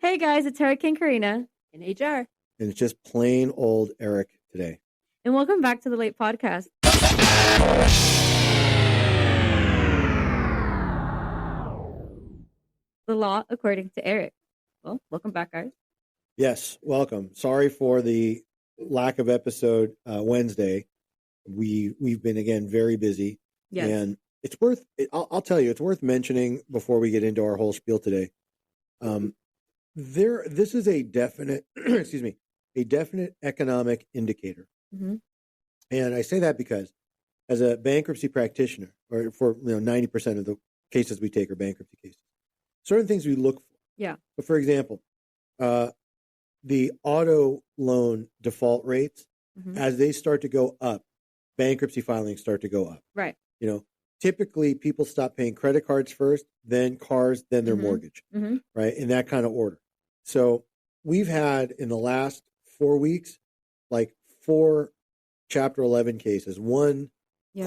Hey guys, it's Eric and Karina. And HR. And it's just plain old Eric today. And welcome back to the Late Podcast. The law according to Eric. Well, welcome back, guys. Yes, welcome. Sorry for the lack of episode Wednesday. We've been, again, very busy. Yes. And it's worth, I'll tell you, it's worth mentioning before we get into our whole spiel today. This is a definite, excuse me, a definite economic indicator. Mm-hmm. And I say that because as a bankruptcy practitioner, or for 90% of the cases we take are bankruptcy cases, certain things we look for. Yeah. But for example, the auto loan default rates, as they start to go up, bankruptcy filings start to go up. Right. Typically people stop paying credit cards first, then cars, then their mortgage, right? In that kind of order. So we've had in the last 4 weeks, like 4 Chapter 11 cases, one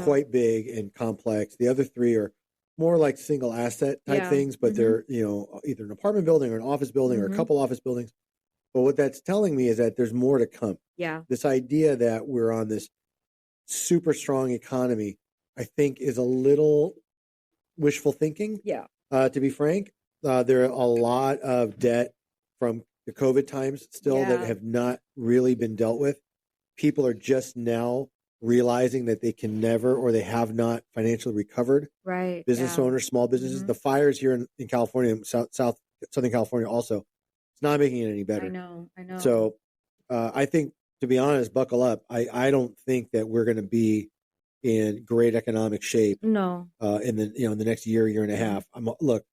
quite big and complex. The other 3 are more like single asset type things, but they're, either an apartment building or an office building or a couple office buildings. But what that's telling me is that there's more to come. Yeah. This idea that we're on this super strong economy, I think, is a little wishful thinking. Yeah. To be frank, there are a lot of debt from the COVID times still that have not really been dealt with. People are just now realizing that they can never, or they have not financially recovered. Right. Business owners, small businesses, the fires here in California, Southern California also, it's not making it any better. I know. So I think, to be honest, buckle up. I don't think that we're going to be in great economic shape. No. In the next year and a half. Look,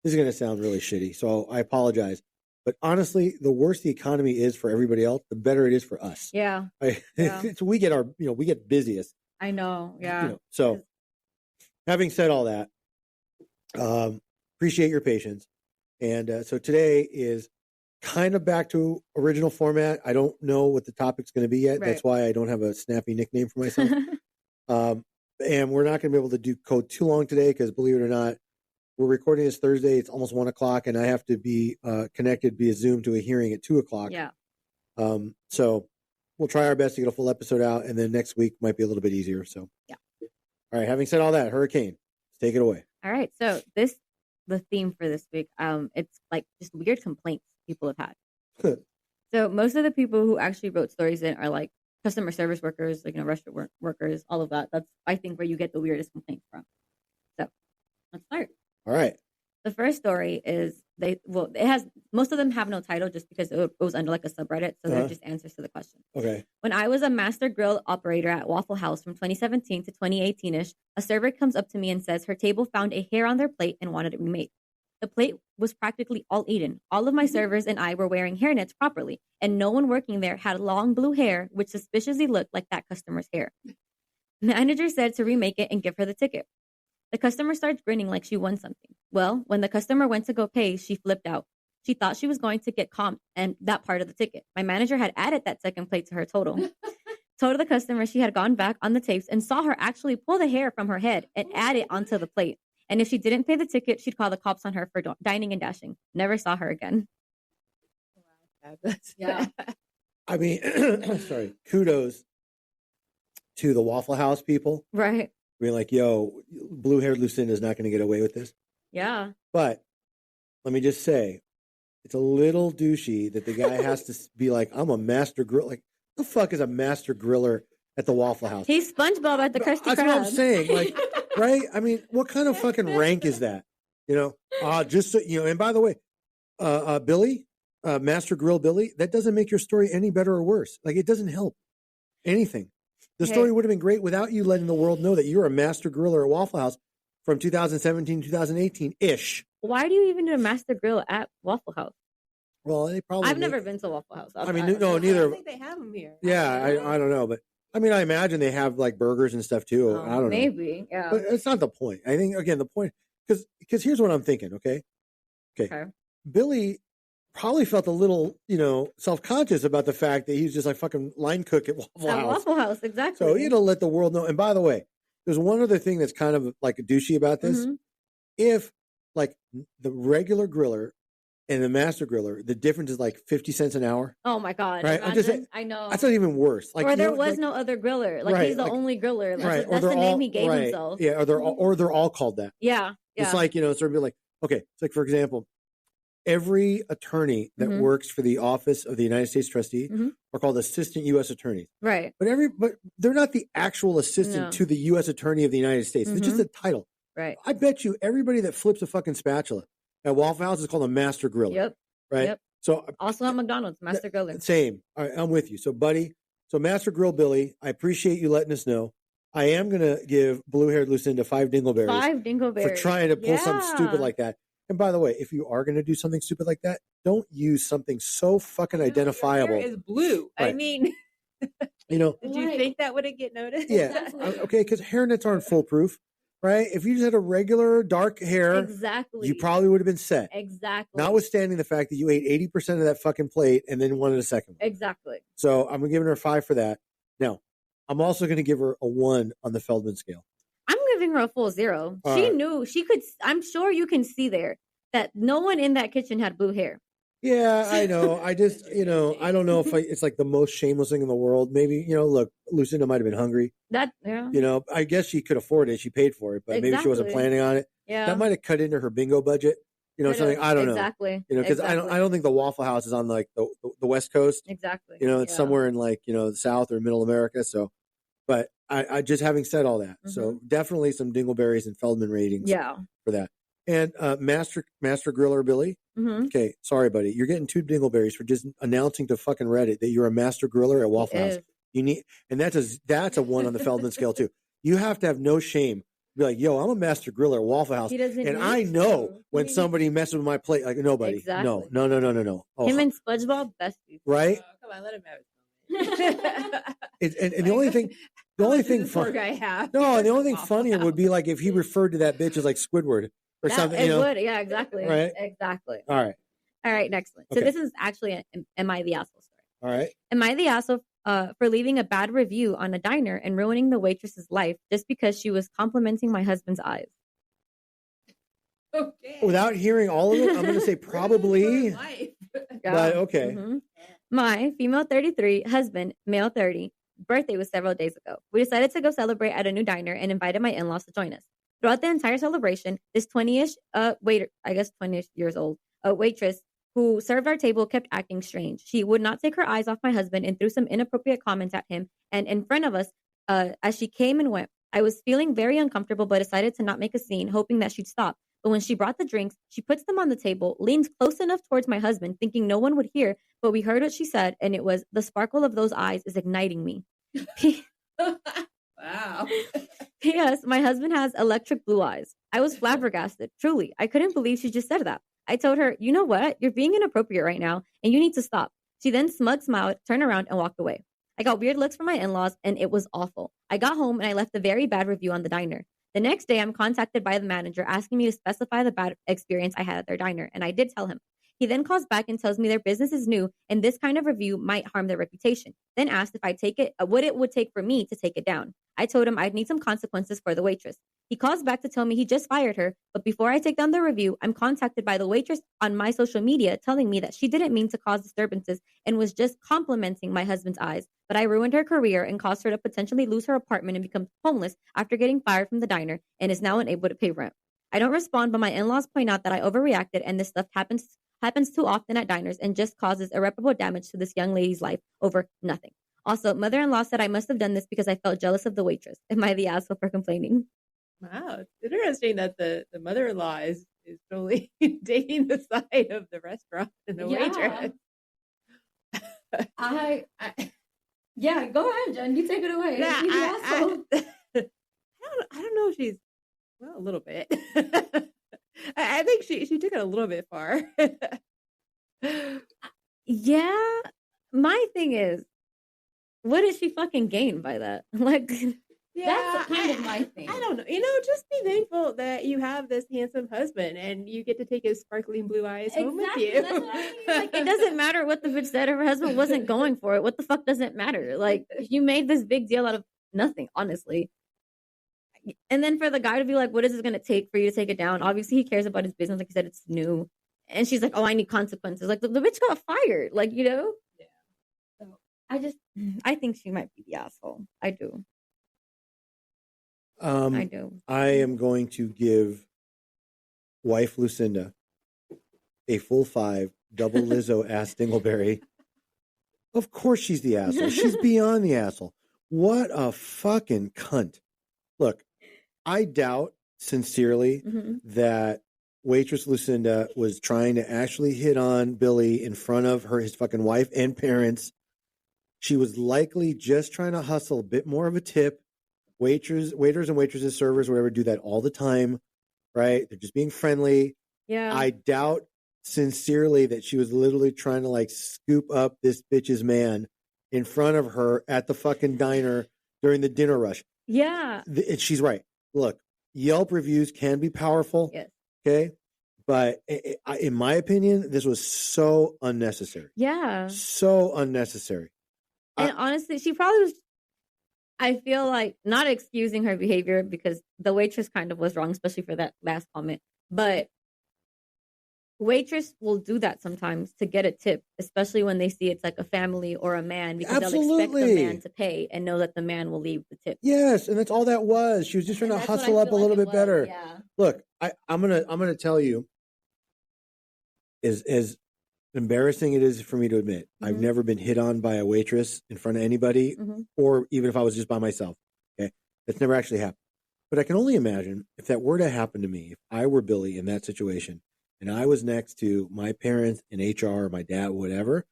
this is going to sound really shitty, so I apologize. But honestly, the worse the economy is for everybody else, the better it is for us. Yeah. We get busiest. I know. Yeah. So having said all that, appreciate your patience. And so today is kind of back to original format. I don't know what the topic's going to be yet. Right. That's why I don't have a snappy nickname for myself. And we're not going to be able to do code too long today because, believe it or not, we're recording this Thursday. It's almost 1:00, and I have to be connected via Zoom to a hearing at 2:00. Yeah. So we'll try our best to get a full episode out, and then next week might be a little bit easier. So yeah. All right. Having said all that, Hurricane, let's take it away. All right. So the theme for this week, it's like just weird complaints people have had. So most of the people who actually wrote stories in are like customer service workers, like restaurant workers, all of that. That's, I think, where you get the weirdest complaints from. So let's start. All right. The first story is most of them have no title just because it was under like a subreddit. So they're just answers to the question. Okay. When I was a master grill operator at Waffle House from 2017 to 2018-ish, a server comes up to me and says her table found a hair on their plate and wanted it remade. The plate was practically all eaten. All of my servers and I were wearing hairnets properly, and no one working there had long blue hair, which suspiciously looked like that customer's hair. Manager said to remake it and give her the ticket. The customer starts grinning like she won something. Well, when the customer went to go pay, she flipped out. She thought she was going to get comped and that part of the ticket. My manager had added that second plate to her total. Told the customer she had gone back on the tapes and saw her actually pull the hair from her head and add it onto the plate. And if she didn't pay the ticket, she'd call the cops on her for dining and dashing. Never saw her again. Yeah. I mean, sorry, kudos to the Waffle House people. Right. Being like, yo, blue-haired Lucinda is not going to get away with this. Yeah. But let me just say, it's a little douchey that the guy has to be like, I'm a master grill. Like, the fuck is a master griller at the Waffle House? He's SpongeBob at the Krusty Krab. That's what I'm saying. Like, right? I mean, what kind of fucking rank is that? Just so, and by the way, Billy, Master Grill Billy, that doesn't make your story any better or worse. Like, it doesn't help anything. The story would have been great without you letting the world know that you're a master griller at Waffle House from 2017, 2018-ish. Why do you even do a master grill at Waffle House? Well, they probably... I've never been to Waffle House. I mean, no, neither. I don't think they have them here. Yeah, I don't know. But, I mean, I imagine they have, like, burgers and stuff, too. I don't know. Maybe, yeah. But it's not the point. I think, again, the point... Because here's what I'm thinking, okay? Billy probably felt a little, self-conscious about the fact that he's just like fucking line cook at Waffle House. Waffle House, exactly. So, let the world know. And by the way, there's one other thing that's kind of like a douchey about this. If like the regular griller and the master griller, the difference is like 50 cents an hour. Oh my God. Right. I'm just saying, I know. That's not even worse. Like, or there was no other griller. Like he's the only griller. That's the name he gave himself. Yeah. Or they're all called that. Yeah. It's like, sort of like, okay. It's like, for example, every attorney that works for the office of the United States trustee are called assistant U.S. attorneys. Right. But they're not the actual assistant to the U.S. attorney of the United States. They're just a title. Right. I bet you everybody that flips a fucking spatula at Waffle House is called a master griller. Yep. Right. Yep. So also at McDonald's, master griller. Same. All right, I'm with you. So, buddy, Master Grill Billy, I appreciate you letting us know. I am gonna give blue-haired Lucinda 5 dingleberries. 5 dingleberries for trying to pull something stupid like that. And by the way, if you are gonna do something stupid like that, don't use something so fucking identifiable. Your hair is blue. Right. I mean, did you think that wouldn't get noticed? Yeah. Okay, because hairnets aren't foolproof. Right? If you just had a regular dark hair, you probably would have been set. Exactly. Notwithstanding the fact that you ate 80% of that fucking plate and then wanted a second one. Exactly. So I'm giving her 5 for that. Now, I'm also going to give her a 1 on the Feldman scale. I'm giving her a full 0. She knew she could. I'm sure you can see there that no one in that kitchen had blue hair. Yeah, I know. I just, I don't know if it's like the most shameless thing in the world. Maybe, look, Lucinda might have been hungry. I guess she could afford it. She paid for it, but maybe she wasn't planning on it. Yeah. That might have cut into her bingo budget. Something. I don't know. Exactly. Because I don't think the Waffle House is on like the West Coast. Exactly. It's somewhere in like, the South or Middle America. So, but I just having said all that. So definitely some dingleberries and Feldman ratings. For that. And Master Griller Billy. Okay, sorry, buddy. You're getting 2 dingleberries for just announcing to fucking Reddit that you're a master griller at Waffle House. You need, and that's a 1 on the Feldman scale too. You have to have no shame. Be like, yo, I'm a master griller at Waffle House, and I know when somebody messes with my plate. Like, nobody. Exactly. No. Oh, him and SpongeBob, besties. Right? Come on, let him have it. And the only thing, the only thing funnier would be like if he referred to that bitch as like Squidward. Or something, it would, yeah, exactly. Right? Exactly. All right, next one. So this is actually an Am I the Asshole story. All right. Am I the asshole for leaving a bad review on a diner and ruining the waitress's life just because she was complimenting my husband's eyes? Okay. Without hearing all of it, I'm going to say probably. But okay. My female 33, husband, male 30, birthday was several days ago. We decided to go celebrate at a new diner and invited my in-laws to join us. Throughout the entire celebration, this 20-ish waiter, I guess 20-ish years old, waitress who served our table kept acting strange. She would not take her eyes off my husband and threw some inappropriate comments at him and in front of us as she came and went. I was feeling very uncomfortable but decided to not make a scene, hoping that she'd stop. But when she brought the drinks, she puts them on the table, leans close enough towards my husband, thinking no one would hear, but we heard what she said, and it was, "The sparkle of those eyes is igniting me." Wow. P.S. My husband has electric blue eyes. I was flabbergasted. Truly, I couldn't believe she just said that. I told her, "You know what? You're being inappropriate right now, and you need to stop." She then smiled, turned around, and walked away. I got weird looks from my in-laws, and it was awful. I got home, and I left a very bad review on the diner. The next day, I'm contacted by the manager asking me to specify the bad experience I had at their diner, and I did tell him. He then calls back and tells me their business is new and this kind of review might harm their reputation. Then asked if I'd take it, what it would take for me to take it down. I told him I'd need some consequences for the waitress. He calls back to tell me he just fired her, but before I take down the review, I'm contacted by the waitress on my social media telling me that she didn't mean to cause disturbances and was just complimenting my husband's eyes, but I ruined her career and caused her to potentially lose her apartment and become homeless after getting fired from the diner and is now unable to pay rent. I don't respond, but my in-laws point out that I overreacted and this stuff happens too often at diners and just causes irreparable damage to this young lady's life over nothing. Also, mother-in-law said I must have done this because I felt jealous of the waitress. Am I the asshole for complaining? Wow, it's interesting that the mother-in-law is totally taking the side of the restaurant and the waitress. Yeah, go ahead, Jen. You take it away. Yeah, You the asshole. I don't know if she's, well, a little bit. I think she took it a little bit far. Yeah, my thing is, what did she fucking gain by that? Like, that's kind of my thing. I don't know. Just be thankful that you have this handsome husband and you get to take his sparkling blue eyes home with you. That's what I mean. Like, it doesn't matter what the bitch said. Her husband wasn't going for it. What the fuck does it matter? Like, you made this big deal out of nothing, honestly. And then for the guy to be like, what is it going to take for you to take it down? Obviously, he cares about his business. Like you said, it's new. And she's like, oh, I need consequences. Like, the bitch got fired. Like, you know? Yeah. So I think she might be the asshole. I do. I do. I am going to give wife Lucinda a full 5, double Lizzo ass Dingleberry. Of course she's the asshole. She's beyond the asshole. What a fucking cunt. Look, I doubt sincerely that waitress Lucinda was trying to actually hit on Billy in front of his fucking wife and parents. She was likely just trying to hustle a bit more of a tip. Waiters and waitresses, servers, whatever, do that all the time, right? They're just being friendly. Yeah. I doubt sincerely that she was literally trying to like scoop up this bitch's man in front of her at the fucking diner during the dinner rush. Yeah. She's right. Look, Yelp reviews can be powerful. Yes. Okay. But in my opinion, this was so unnecessary. Yeah. So unnecessary. And honestly, she probably was, I feel like, not excusing her behavior because the waitress kind of was wrong, especially for that last comment. But waitress will do that sometimes to get a tip, especially when they see it's like a family or a man, because they'll expect the man to pay and know that the man will leave the tip. Yes, and that's all that was. She was just trying to hustle up a little bit better. Yeah. Look, I'm gonna tell you, as embarrassing it is for me to admit, I've never been hit on by a waitress in front of anybody, or even if I was just by myself. Okay, that's never actually happened. But I can only imagine if that were to happen to me, if I were Billy in that situation, and I was next to my parents in HR or my dad, whatever,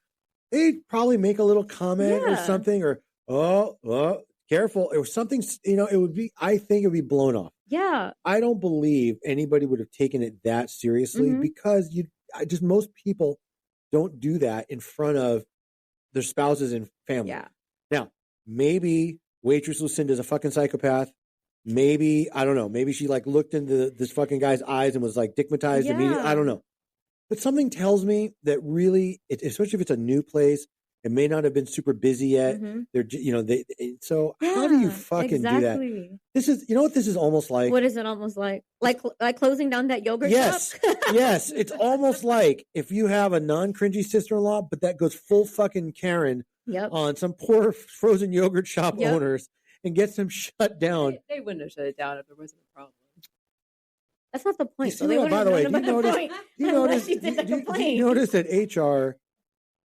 they'd probably make a little comment or something, or oh, careful, or something. You know, it would be. I think it would be blown off. Yeah, I don't believe anybody would have taken it that seriously because most people don't do that in front of their spouses and family. Yeah. Now, maybe waitress Lucinda is a fucking psychopath. Maybe, I don't know. Maybe she like looked into this fucking guy's eyes and was like dickmatized immediately. I don't know. But something tells me that really, especially if it's a new place, it may not have been super busy yet. They're, so how do you fucking do that? This is, you know what this is almost like? What is it almost like? Like closing down that yogurt shop? Yes. It's almost like if you have a non-cringy sister-in-law, but that goes full fucking Karen on some poor frozen yogurt shop owners and gets them shut down. They wouldn't have shut it down if there wasn't a problem. That's not the point. So by the way, do you notice that HR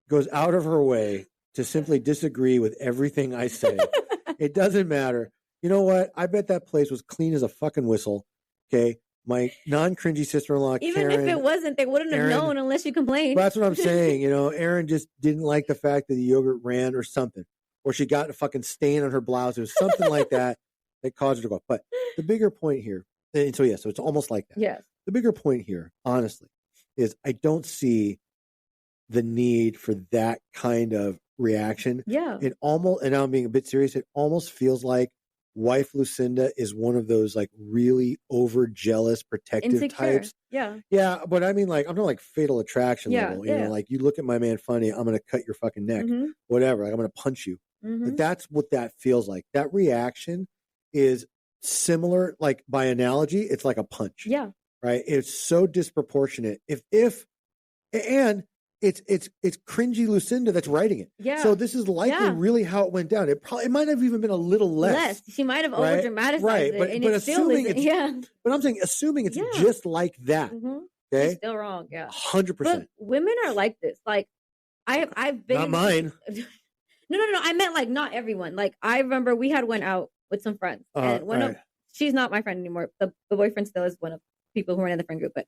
goes out of her way to simply disagree with everything I say? It doesn't matter. You know what? I bet that place was clean as a fucking whistle. Okay. My non-cringy sister-in-law, even Karen, if it wasn't, they wouldn't have known unless you complained. That's what I'm saying. You know, Erin just didn't like the fact that the yogurt ran or something, or she got a fucking stain on her blouse. It was something like that caused her to go off. But the bigger point here, and so it's almost like that. Yes. The bigger point here, honestly, is I don't see the need for that kind of reaction. Yeah. It almost, and now I'm being a bit serious, it almost feels like wife Lucinda is one of those like really over jealous, protective types. Yeah. Yeah. But I mean, like, I'm not like Fatal Attraction level. You know, like you look at my man funny, I'm going to cut your fucking neck, whatever. Like, I'm going to punch you. But that's what that feels like. That reaction is similar, like by analogy, it's like a punch. Yeah. Right. It's so disproportionate. And it's cringy Lucinda that's writing it. Yeah. So this is likely really how it went down. It might have even been a little less. She might have over dramatized it. But assuming but I'm saying assuming it's just like that. Okay. She's still wrong. Yeah. 100%. Women are like this. Like I've been not mine. No. I meant like not everyone. Like I remember we had went out with some friends, and one of she's not my friend anymore. The boyfriend still is one of people who are in the friend group, but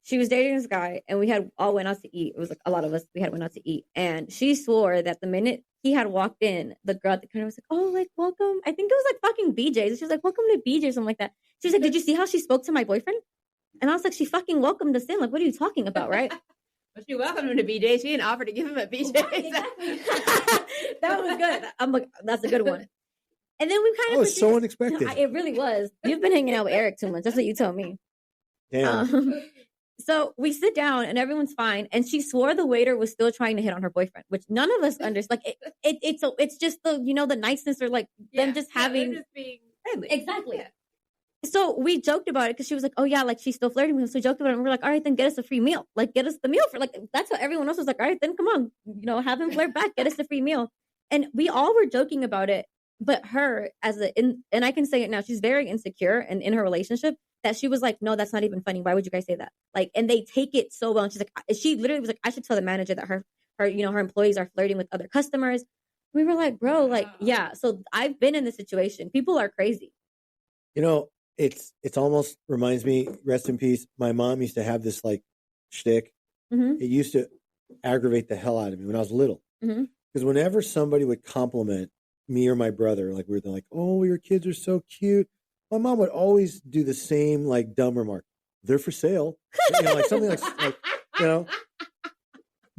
she was dating this guy, and we had all went out to eat. It was like a lot of us. We had went out to eat, and she swore that the minute he had walked in, the girl at the counter was like, "Oh, like welcome." I think it was like fucking BJ's. She was like, "Welcome to BJ's," or something like that. She was like, "Did you see how she spoke to my boyfriend?" And I was like, "She fucking welcomed us in. Like, what are you talking about, right?" Well, she welcomed him to BJ's. She didn't offer to give him a BJ's. Exactly. That was good. I'm like, that's a good one. And then we kind of. That was so unexpected. It really was. You've been hanging out with Eric too much. That's what you told me. Damn. So we sit down and everyone's fine. And she swore the waiter was still trying to hit on her boyfriend, which none of us understand. Like it's just the, the niceness or like them just having. Just being friendly. Exactly. Yeah. So we joked about it because she was like, "Oh yeah, like she's still flirting with him." So we joked about it, and we're like, "All right, then get us a free meal. Like, get us the meal for like." That's what everyone else was like. All right, then come on, have him flirt back, get us the free meal. And we all were joking about it, but her and I can say it now, she's very insecure and in her relationship that she was like, "No, that's not even funny. Why would you guys say that?" Like, and they take it so well. And she's like, she literally was like, "I should tell the manager that her her employees are flirting with other customers." We were like, "Bro, like, yeah." So I've been in this situation. People are crazy. It's almost reminds me, rest in peace. My mom used to have this like shtick. Mm-hmm. It used to aggravate the hell out of me when I was little. Because whenever somebody would compliment me or my brother, like we were like, "Oh, your kids are so cute," my mom would always do the same like dumb remark. "They're for sale," like something like.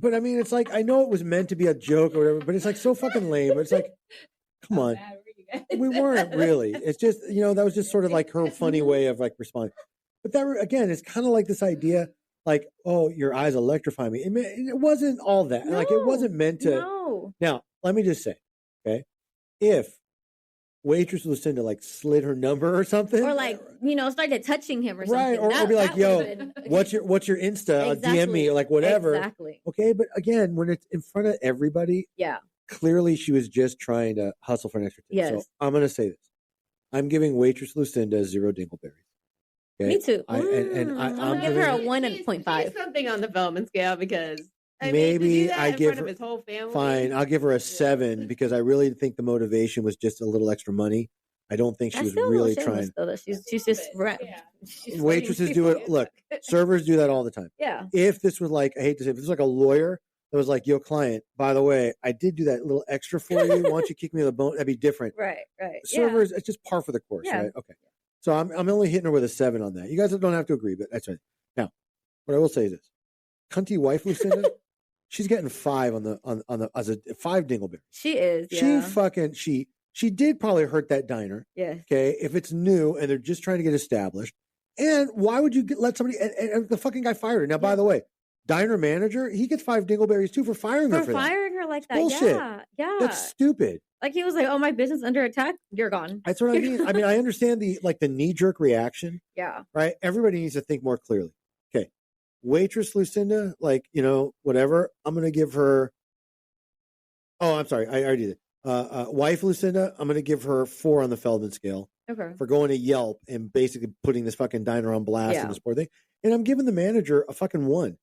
But I mean, it's like I know it was meant to be a joke or whatever, but it's like so fucking lame. But it's like, come on. We weren't really. It's just, that was just sort of like her funny way of like responding. But that, again, it's kind of like this idea, like, "Oh, your eyes electrify me." It wasn't all that. No, like, it wasn't meant to. No. Now, let me just say, okay, if waitress Lucinda like slid her number or something, or like, started touching him or something, right? Or be like, "Yo, what's your Insta? Exactly. DM me," or like whatever. Exactly. Okay, but again, when it's in front of everybody, yeah. Clearly, she was just trying to hustle for an extra tip. Yes. So I'm going to say this. I'm giving waitress Lucinda 0 dingleberries. Okay? Me too. I'm going to give her a 1.5. She's something on the Feldman scale because maybe I give her his whole family. Fine. I'll give her a 7 because I really think the motivation was just a little extra money. I don't think she was really trying. Though, that she's just waitresses do it. Look, servers do that all the time. Yeah. If this was like, I hate to say, if this was like a lawyer that was like, "Yo, client, by the way, I did do that little extra for you. Why don't you kick me the bone?" That'd be different. Right. Servers, it's just par for the course, right? Okay. So I'm only hitting her with a 7 on that. You guys don't have to agree, but that's right. Now, what I will say is this: cunty wife Lucinda, she's getting 5 on the as a 5 dingleberry. She is. Yeah. She did probably hurt that diner. Yeah. Okay. If it's new and they're just trying to get established, and why would you let somebody? And the fucking guy fired her. Now, by the way, diner manager, he gets 5 dingleberries too for firing her. For firing her like that. Bullshit. Yeah. That's stupid. Like he was like, "Oh, my business under attack. You're gone." That's what I mean. I mean, I understand the knee-jerk reaction. Yeah. Right? Everybody needs to think more clearly. Okay. Waitress Lucinda, whatever. I'm going to give her. Oh, I'm sorry. I already did. Wife Lucinda, I'm going to give her 4 on the Feldman scale. Okay. For going to Yelp and basically putting this fucking diner on blast and this poor thing. And I'm giving the manager a fucking 1.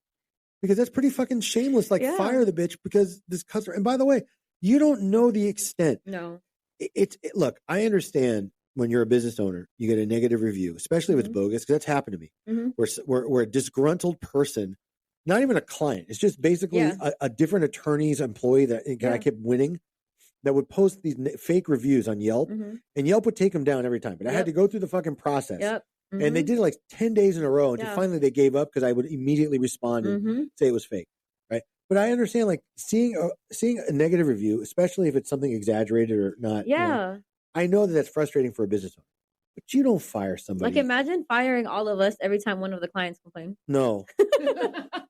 Because that's pretty fucking shameless. Like, fire the bitch because this customer. And by the way, you don't know the extent. No. Look, I understand when you're a business owner, you get a negative review, especially if it's bogus, because that's happened to me. Where a disgruntled person, not even a client, it's just basically a different attorney's employee that I kept winning, that would post these fake reviews on Yelp, and Yelp would take them down every time. But I had to go through the fucking process. Yep. And they did it like 10 days in a row until finally they gave up because I would immediately respond and say it was fake. Right. But I understand like seeing a negative review, especially if it's something exaggerated or not. Yeah. I know that that's frustrating for a business owner, but you don't fire somebody. Like imagine firing all of us every time one of the clients complain. No. But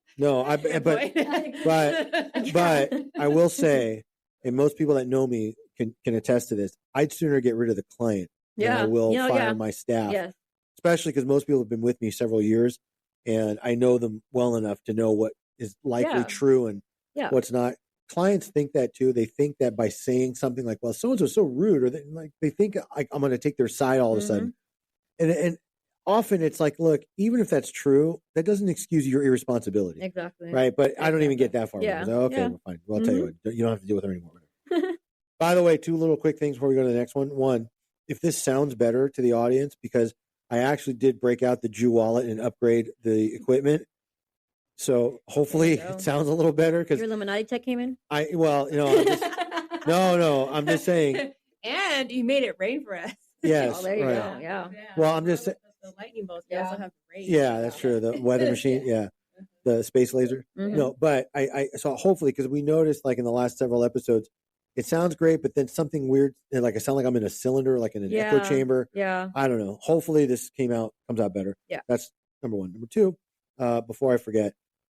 I will say, and most people that know me can attest to this, I'd sooner get rid of the client than I will fire my staff. Yes. Especially because most people have been with me several years and I know them well enough to know what is likely true and what's not. Clients think that too. They think that by saying something like, "Well, so-and-so is so rude," or they think I'm going to take their side all of a sudden. And often it's like, look, even if that's true, that doesn't excuse your irresponsibility. Exactly. Right. But I don't even get that far. Yeah. Okay, well, fine. Well, I'll tell you what, you don't have to deal with her anymore. By the way, 2 little quick things before we go to the next one. One, if this sounds better to the audience, because I actually did break out the Jew wallet and upgrade the equipment. So hopefully it sounds a little better because your Illuminati check came in. I'm just saying. And you made it rain for us. Yes, there you go. Yeah. Well, I'm just saying. The lightning bolts. We also have the rain. Yeah, that's true. The weather machine. Yeah, the space laser. No, but I so hopefully because we noticed like in the last several episodes, it sounds great, but then something weird, like I sound like I'm in a cylinder, like in an echo chamber. Yeah. I don't know. Hopefully this comes out better. Yeah. That's number 1. Number 2, before I forget,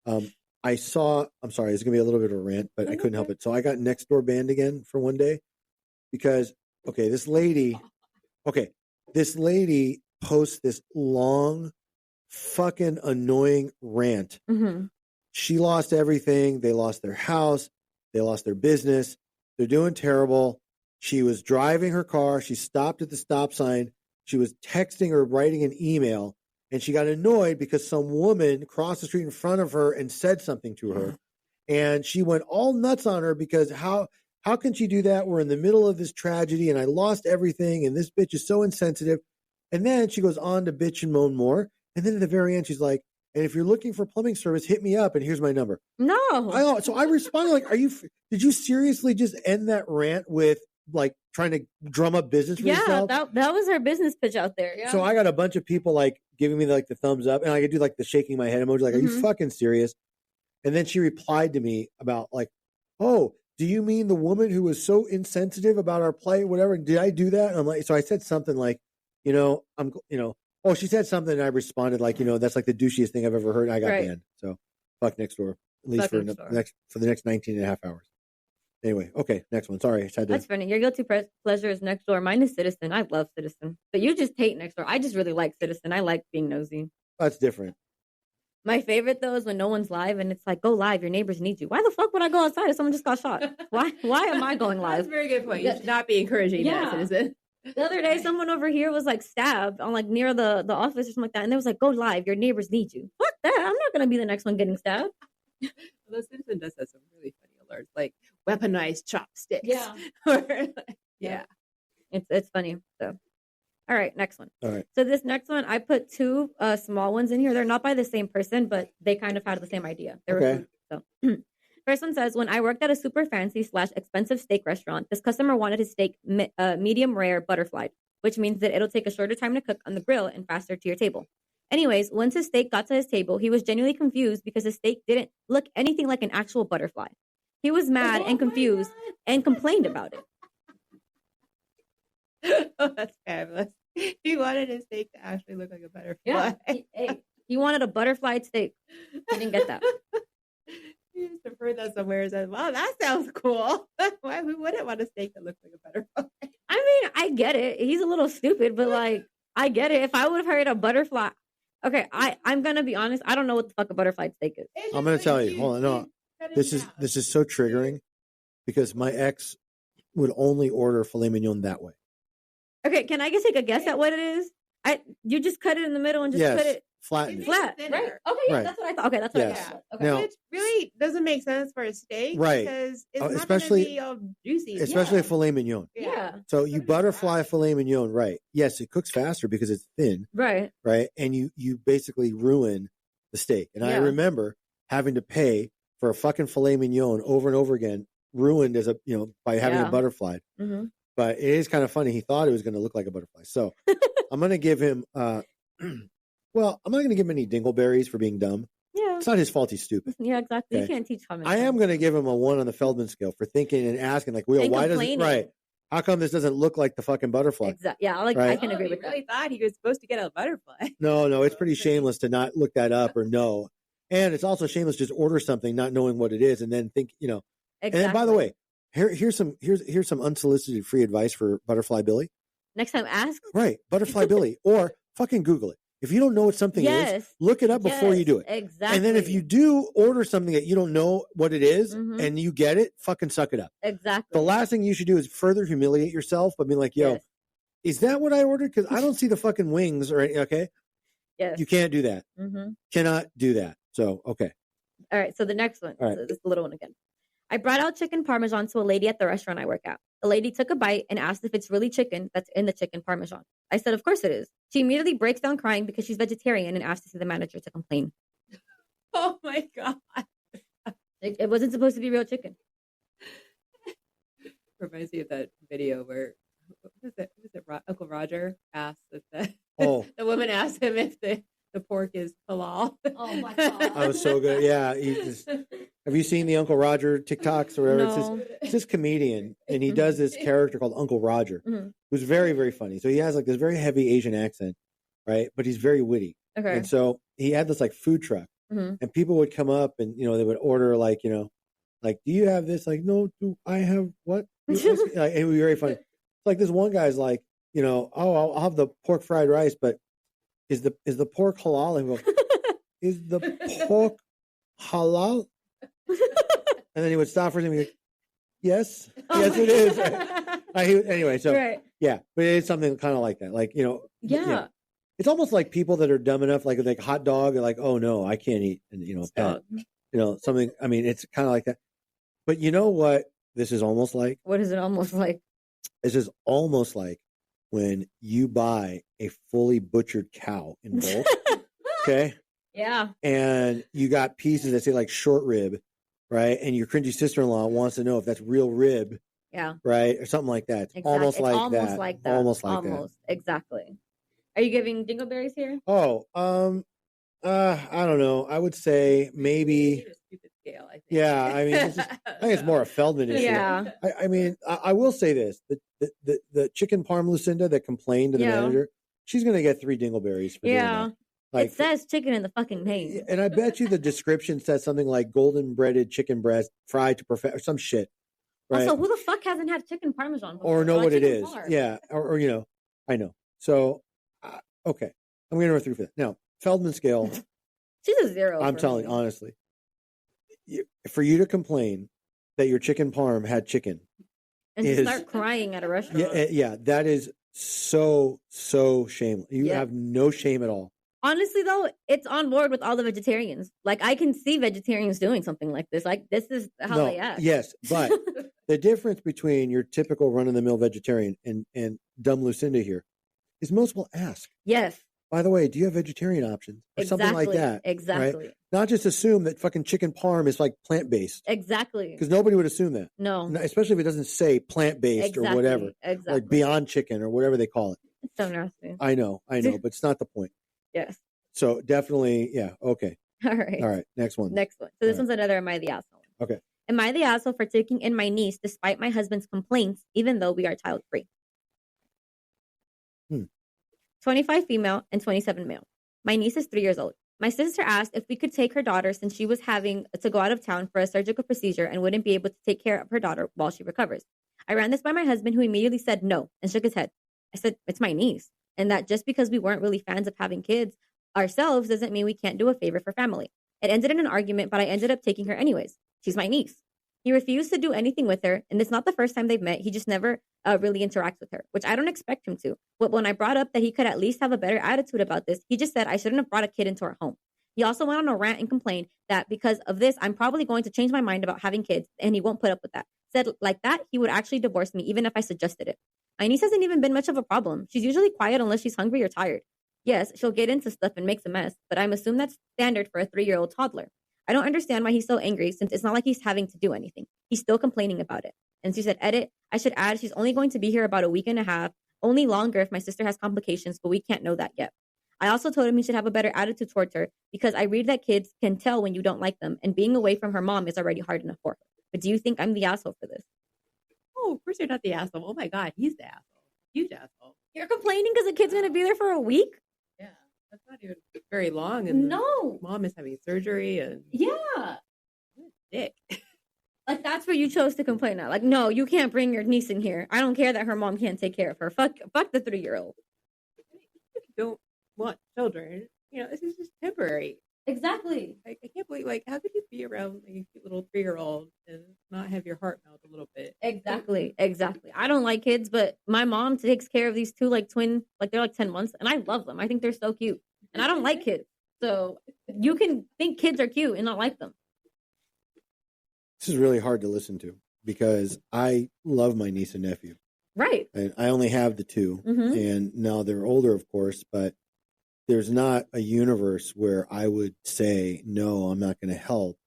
I'm sorry, it's going to be a little bit of a rant, but I couldn't help it. So I got next door banned again for one day because, this lady posts this long, fucking annoying rant. She lost everything. They lost their house. They lost their business. They're doing terrible. She was driving her car. She stopped at the stop sign. She was texting or writing an email, and she got annoyed because some woman crossed the street in front of her and said something to her. And she went all nuts on her because how can she do that? We're in the middle of this tragedy and I lost everything and this bitch is so insensitive. And then she goes on to bitch and moan more. And then at the very end, she's like, and if you're looking for plumbing service, hit me up and here's my number. No. So I responded like, did you seriously just end that rant with like trying to drum up business for yourself? Yeah, that was her business pitch out there. Yeah. So I got a bunch of people like giving me like the thumbs up and I could do like the shaking my head emoji. Like, are you fucking serious? And then she replied to me about like, oh, do you mean the woman who was so insensitive about our plight, whatever? Did I do that? And I'm like, so I said something like, oh, she said something and I responded like, that's like the douchiest thing I've ever heard. And I got banned. So fuck next door, at least for the next 19 and a half hours. Anyway, okay, next one. Sorry. That's funny. Your guilty pleasure is Next Door. Mine is Citizen. I love Citizen. But you just hate Next Door. I just really like Citizen. I like being nosy. That's different. My favorite though is when no one's live and it's like, go live, your neighbors need you. Why the fuck would I go outside if someone just got shot? Why am I going live? That's a very good point. You should not be encouraging that, Citizen. The other day, someone over here was like stabbed on like near the office or something like that. And they was like, go live, your neighbors need you. Fuck that. I'm not going to be the next one getting stabbed. Well, Citizen does have some really funny alerts, like weaponized chopsticks. Yeah. Yeah. It's funny. So, all right, next one. All right. So this next one, I put two small ones in here. They're not by the same person, but they kind of had the same idea. Okay. So first one says, when I worked at a super fancy / expensive steak restaurant, this customer wanted his steak medium rare butterflied, which means that it'll take a shorter time to cook on the grill and faster to your table. Anyways, once his steak got to his table, he was genuinely confused because his steak didn't look anything like an actual butterfly. He was mad and confused and complained about it. Oh, that's fabulous. He wanted his steak to actually look like a butterfly. Yeah, he wanted a butterfly steak. He didn't get that. He used to heard that somewhere and said, wow, that sounds cool. Why we wouldn't want a steak that looks like a butterfly? I mean, I get it. He's a little stupid, but like, I get it. If I would have heard a butterfly. Okay, I'm going to be honest. I don't know what the fuck a butterfly steak is. I'm going to tell you. Hold on. No, this is so triggering because my ex would only order filet mignon that way. Okay, can I just take a guess at what it is? You just cut it in the middle and just put it flat, right? Okay, yeah, right. That's what I thought. Okay, that's what I thought. Okay. Now, which really doesn't make sense for a steak, right? Because it's not especially going to be all juicy, especially a filet mignon. Yeah. So you butterfly filet mignon, right? Yes, it cooks faster because it's thin, right? Right, and you basically ruin the steak. And I remember having to pay for a fucking filet mignon over and over again, ruined as by having it butterflied. Mm-hmm. But it is kind of funny. He thought it was going to look like a butterfly. So I'm going to give him, I'm not going to give him any dingleberries for being dumb. Yeah. It's not his fault he's stupid. Yeah, exactly. Okay. You can't teach common sense. I am going to give him a 1 on the Feldman scale for thinking and asking, like, why does it, right? How come this doesn't look like the fucking butterfly? Exactly. Yeah, I can agree with that. Really thought he was supposed to get a butterfly. No, it's pretty shameless to not look that up or know. And it's also shameless to just order something not knowing what it is and then think, Exactly. And then, by the way, here's some unsolicited free advice for Butterfly Billy. Next time, ask. Right, Butterfly Billy, or fucking Google it. If you don't know what something is, look it up before you do it. Exactly. And then if you do order something that you don't know what it is and you get it, fucking suck it up. Exactly. The last thing you should do is further humiliate yourself by being like, yo, is that what I ordered? Because I don't see the fucking wings or anything, okay? Yes. You can't do that. Mm-hmm. Cannot do that. So, okay. All right, so the next one. All right. So this is the little one again. I brought out chicken parmesan to a lady at the restaurant I work at. The lady took a bite and asked if it's really chicken that's in the chicken parmesan. I said, of course it is. She immediately breaks down crying because she's vegetarian and asks to see the manager to complain. Oh my God. It wasn't supposed to be real chicken. Reminds me of that video where, what was it? Uncle Roger asked if the woman asked him if the pork is halal. Oh my God. That was so good. Yeah. Have you seen the Uncle Roger TikToks or whatever? No. It's this comedian, and he does this character called Uncle Roger, who's very, very funny. So he has like this very heavy Asian accent, right? But he's very witty. Okay. And so he had this like food truck, and people would come up and, they would order like, like, do you have this? Like, no, do I have what? Like, it would be very funny. Like this one guy's like, I'll have the pork fried rice, but is the pork halal? And go, is the pork halal? And then he would stop for a second and be like, yes, yes, it is. Anyway, so right. yeah, but it's something kind of like that. Like, yeah. It's almost like people that are dumb enough, like hot dog, are like, oh no, I can't eat, and pet, something. I mean, it's kind of like that. But you know what? This is almost like. What is it almost like? This is almost like when you buy a fully butchered cow in bulk. Okay. Yeah. And you got pieces that say like short rib, right? And your cringy sister-in-law wants to know if that's real rib. Yeah. Right, or something like that. It's exactly. almost like that. Almost like that. Exactly. Are you giving dingleberries here? Oh, I don't know. I would say maybe. Stupid scale, I think. Yeah, I mean, I think it's more a Feldman issue. Yeah. I mean, I will say this: the chicken parm Lucinda that complained to the manager, she's going to get 3 dingleberries for doing that. Like, it says chicken in the fucking name. And I bet you the description says something like golden breaded chicken breast fried to perfection, or some shit. Right? Also, who the fuck hasn't had chicken parmesan before? Or know what it is? Parm. Yeah, or I know. So, okay, I'm going to go through for that. Now, Feldman scale. She's a 0. I'm telling you, honestly. For you to complain that your chicken parm had chicken. And to start crying at a restaurant. Yeah, that is so shameless. You have no shame at all. Honestly, though, it's on board with all the vegetarians. Like, I can see vegetarians doing something like this. Like, this is how they act. Yes, but the difference between your typical run-of-the-mill vegetarian and dumb Lucinda here is most will ask. Yes. By the way, do you have vegetarian options? Or something like that. Exactly. Right? Not just assume that fucking chicken parm is like plant-based. Exactly. Because nobody would assume that. No. Especially if it doesn't say plant-based or whatever. Exactly. Like Beyond Chicken or whatever they call it. It's so nasty. I know, but it's not the point. Yes. So definitely, yeah, okay. All right. Next one. So this one's another Am I the Asshole? Okay. Am I the asshole for taking in my niece despite my husband's complaints, even though we are child-free? 25 female and 27 male. My niece is 3 years old. My sister asked if we could take her daughter since she was having to go out of town for a surgical procedure and wouldn't be able to take care of her daughter while she recovers. I ran this by my husband, who immediately said no and shook his head. I said, it's my niece, and that just because we weren't really fans of having kids ourselves doesn't mean we can't do a favor for family. It ended in an argument, but I ended up taking her anyways. She's my niece. He refused to do anything with her, and it's not the first time they've met. He just never really interacts with her, which I don't expect him to. But when I brought up that he could at least have a better attitude about this, he just said I shouldn't have brought a kid into our home. He also went on a rant and complained that because of this, I'm probably going to change my mind about having kids, and he won't put up with that. Said like that, he would actually divorce me, even if I suggested it. My niece hasn't even been much of a problem. She's usually quiet unless she's hungry or tired. Yes, she'll get into stuff and makes a mess, but I'm assuming that's standard for a 3-year-old toddler. I don't understand why he's so angry since it's not like he's having to do anything. He's still complaining about it. And she said, edit, I should add she's only going to be here about a week and a half, only longer if my sister has complications, but we can't know that yet. I also told him he should have a better attitude towards her because I read that kids can tell when you don't like them, and being away from her mom is already hard enough for her. But do you think I'm the asshole for this? Oh, of course you're not the asshole. Oh my God, he's the asshole. Huge asshole. You're complaining because the kid's going to be there for a week? Yeah, that's not even very long. And no. Mom is having surgery and... Yeah. Dick. Like, that's what you chose to complain at. Like, no, you can't bring your niece in here. I don't care that her mom can't take care of her. Fuck the 3-year-old. If you don't want children, this is just temporary. Exactly. I can't believe, how could you be around a cute little 3-year-old and not have your heart melt a little bit? Exactly. I don't like kids, but my mom takes care of these 2 twin, they're 10 months, and I love them. I think they're so cute. And I don't like kids. So you can think kids are cute and not like them. This is really hard to listen to because I love my niece and nephew. Right. And I only have the 2. Mm-hmm. And now they're older, of course, but there's not a universe where I would say, no, I'm not going to help.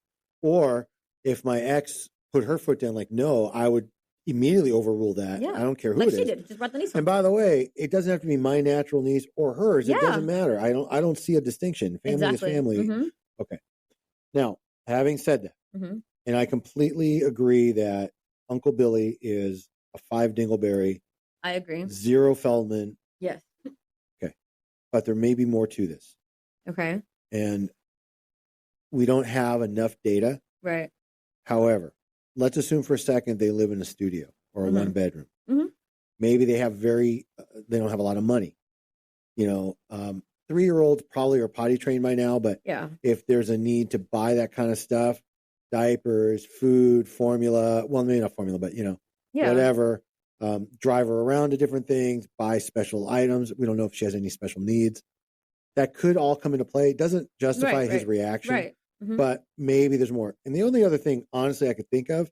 Or if my ex put her foot down, no, I would immediately overrule that. Yeah. I don't care who it is. She did. Just brought the niece. And by the way, it doesn't have to be my natural niece or hers. Yeah. It doesn't matter. I don't see a distinction. Family is family. Mm-hmm. Okay. Now, having said that, mm-hmm. and I completely agree that Uncle Billy is a 5 dingleberry. I agree. 0 Feldman. Yes. Okay. But there may be more to this. Okay. And we don't have enough data. Right. However, let's assume for a second they live in a studio or a mm-hmm. 1-bedroom. Mm-hmm. Maybe they have they don't have a lot of money. 3-year-olds probably are potty trained by now, but if there's a need to buy that kind of stuff, diapers, food, formula, well, maybe not formula, but whatever, drive her around to different things, buy special items. We don't know if she has any special needs. That could all come into play. It doesn't justify his reaction. Right. Mm-hmm. But maybe there's more. And the only other thing, honestly, I could think of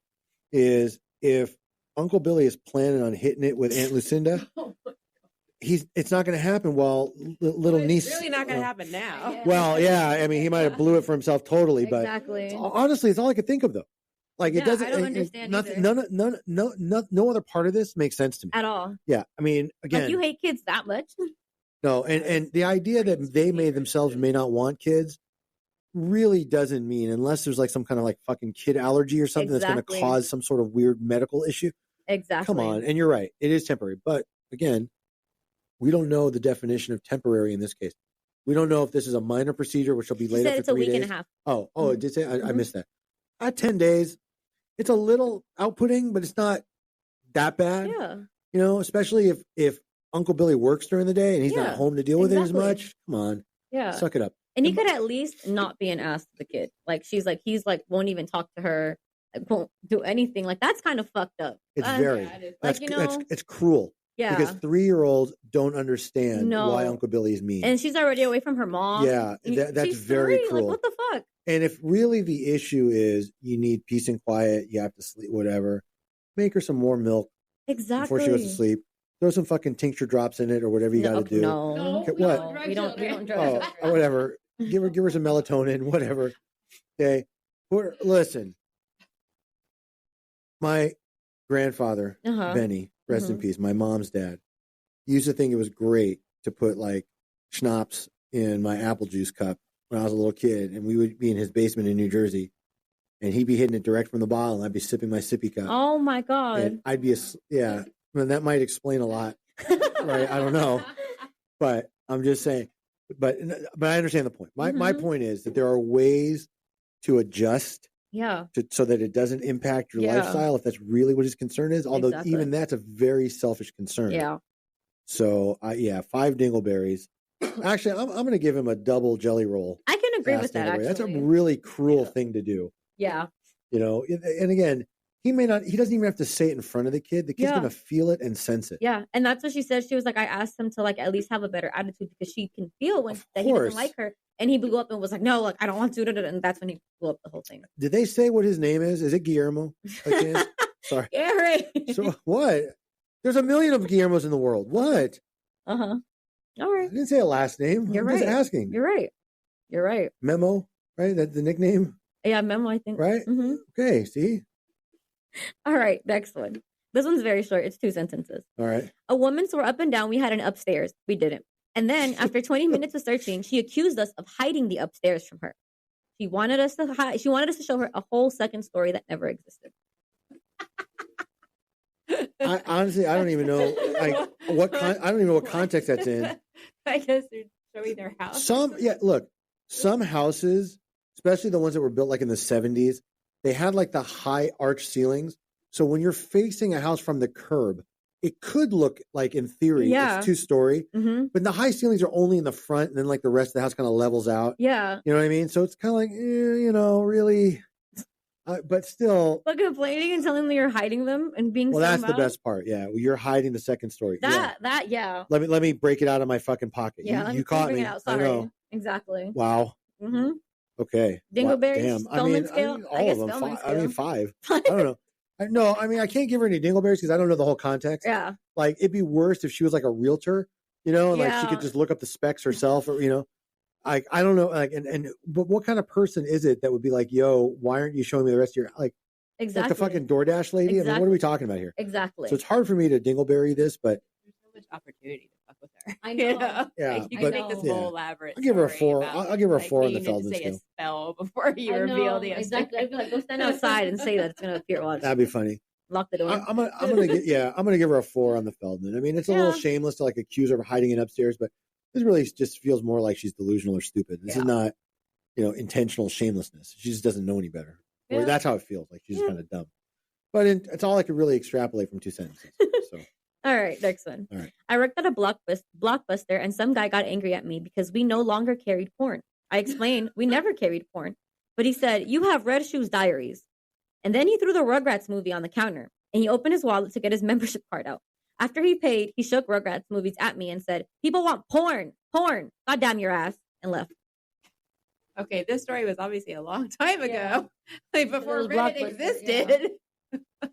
is if Uncle Billy is planning on hitting it with Aunt Lucinda, it's not going to happen while little niece. It's really not going to happen now. Well, yeah. I mean, he might have blew it for himself totally, but honestly, it's all I could think of, though. Like, it doesn't. I don't understand. No other part of this makes sense to me at all. Yeah, I mean, again, like, you hate kids that much? No, and the idea that they themselves may not want kids really doesn't mean, unless there's like some kind of like fucking kid allergy or something that's going to cause some sort of weird medical issue. Exactly. Come on, and you're right, it is temporary. But again, we don't know the definition of temporary in this case. We don't know if this is a minor procedure, which will be later for 3 days. It's a week and a half. Oh, it did say? I missed that. 10 days. It's a little outputting, but it's not that bad. Yeah. Especially if Uncle Billy works during the day and he's not home to deal with it as much. Come on. Yeah. Suck it up. And he could at least not be an ass to the kid. Like, he's like, won't even talk to her, won't do anything. Like, that's kind of fucked up. It's it's cruel. Yeah. Because 3-year-olds don't understand why Uncle Billy is mean. And she's already away from her mom. Yeah. That's very cruel. Like, what the fuck? And if really the issue is you need peace and quiet, you have to sleep, whatever, make her some more milk. Exactly. Before she goes to sleep. Throw some fucking tincture drops in it or whatever you got to do. No. What? We don't drug or whatever. Give her some melatonin, whatever. Okay. Listen. My grandfather, Benny, rest in peace, my mom's dad, used to think it was great to put like schnapps in my apple juice cup when I was a little kid, and we would be in his basement in New Jersey, and he'd be hitting it direct from the bottle, and I'd be sipping my sippy cup. Oh my God. And I'd be well, that might explain a lot, right? I don't know, but I'm just saying. But I understand the point. My point is that there are ways to adjust, so that it doesn't impact your lifestyle if that's really what his concern is. Although even that's a very selfish concern. Yeah. So 5 dingleberries. Actually, I'm going to give him a double jelly roll. I can agree with that. Actually, that's a really cruel thing to do. Yeah. And again, he doesn't even have to say it in front of the kid. The kid's going to feel it and sense it. Yeah. And that's what she said. She was like, I asked him to like at least have a better attitude because she can feel that he doesn't like her. And he blew up and was like, no, like, I don't want to. And that's when he blew up the whole thing. Did they say what his name is? Is it Guillermo? Sorry. Eric. So what? There's a million of Guillermos in the world. What? Uh-huh. All right. I didn't say a last name. You're right. Just asking. You're right. Memo, right? That's the nickname? Yeah, Memo, I think. Right? Mm-hmm. Okay, see? All right, next one. This one's very short. It's 2 sentences. All right. A woman swore up and down we had an upstairs. We didn't. And then, after 20 minutes of searching, she accused us of hiding the upstairs from her. She wanted us to show her a whole second story that never existed. Honestly, I don't even know I don't even know what context that's in. I guess they're showing their house. Some houses, especially the ones that were built like in the 70s, they had like the high arch ceilings. So when you're facing a house from the curb, it could look like, in theory, it's 2-story, but the high ceilings are only in the front, and then like the rest of the house kind of levels out. Yeah. You know what I mean? So it's kind of like, really, but still. But complaining and telling them you're hiding them and being that's the best part. Yeah. You're hiding the second story. Yeah. Let me break it out of my fucking pocket. Yeah. You caught me. Sorry. I know. Exactly. Wow. Mm-hmm. Okay. Dingleberries, Spellman scale? All of them. 5. I don't know. No, I can't give her any dingleberries because I don't know the whole context. Yeah. Like, it'd be worse if she was like a realtor, and like she could just look up the specs herself, or, I don't know. Like, but what kind of person is it that would be like, yo, why aren't you showing me the rest of your, like, exactly. Like the fucking DoorDash lady? Exactly. I mean, what are we talking about here? Exactly. So it's hard for me to dingleberry this, but. There's so much opportunity to fuck with her. I know. Yeah. You can make this whole elaborate. I'll give her a 4. I'll give her a 4 on the Feldman scale. Say a spell before you reveal the exactly. I'd be like, go stand outside and say that it's going to appear. Watch. That'd be funny. Lock the door. I'm gonna give her a 4 on the Feldman. I mean, it's a little shameless to like accuse her of hiding it upstairs, but this really just feels more like she's delusional or stupid. This is not, intentional shamelessness. She just doesn't know any better. Or that's how it feels. Like she's just kind of dumb. But it's all I could really extrapolate from 2 sentences. So All right, next one. All right. I worked at a Blockbuster and some guy got angry at me because we no longer carried porn. I explained we never carried porn, but he said, "You have Red Shoes Diaries." And then he threw the Rugrats movie on the counter and he opened his wallet to get his membership card out. After he paid, he shook Rugrats movies at me and said, "People want porn, God damn your ass," and left. Okay, this story was obviously a long time ago, like before Reddit existed. Yeah.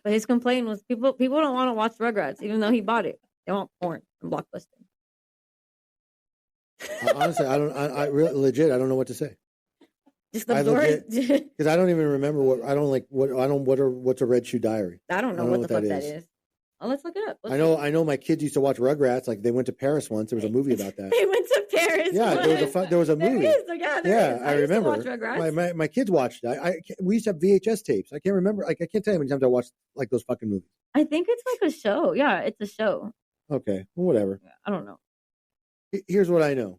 But his complaint was people don't want to watch Rugrats, even though he bought it. They want porn from Blockbuster. Honestly, I really legit, I don't know what to say. Just absorb it. Because I don't even remember what's a Red Shoe Diary. I don't know what the fuck that is. Oh, let's look it up. I know my kids used to watch Rugrats. Like they went to Paris once. There was a movie about that. They went to Paris. Yeah, there was a movie. There is. I remember. Used to watch Rugrats. My kids watched it. We used to have VHS tapes. I can't remember. Like I can't tell you how many times I watched like those fucking movies. I think it's like a show. Yeah, it's a show. Okay, well, whatever. I don't know. Here's what I know.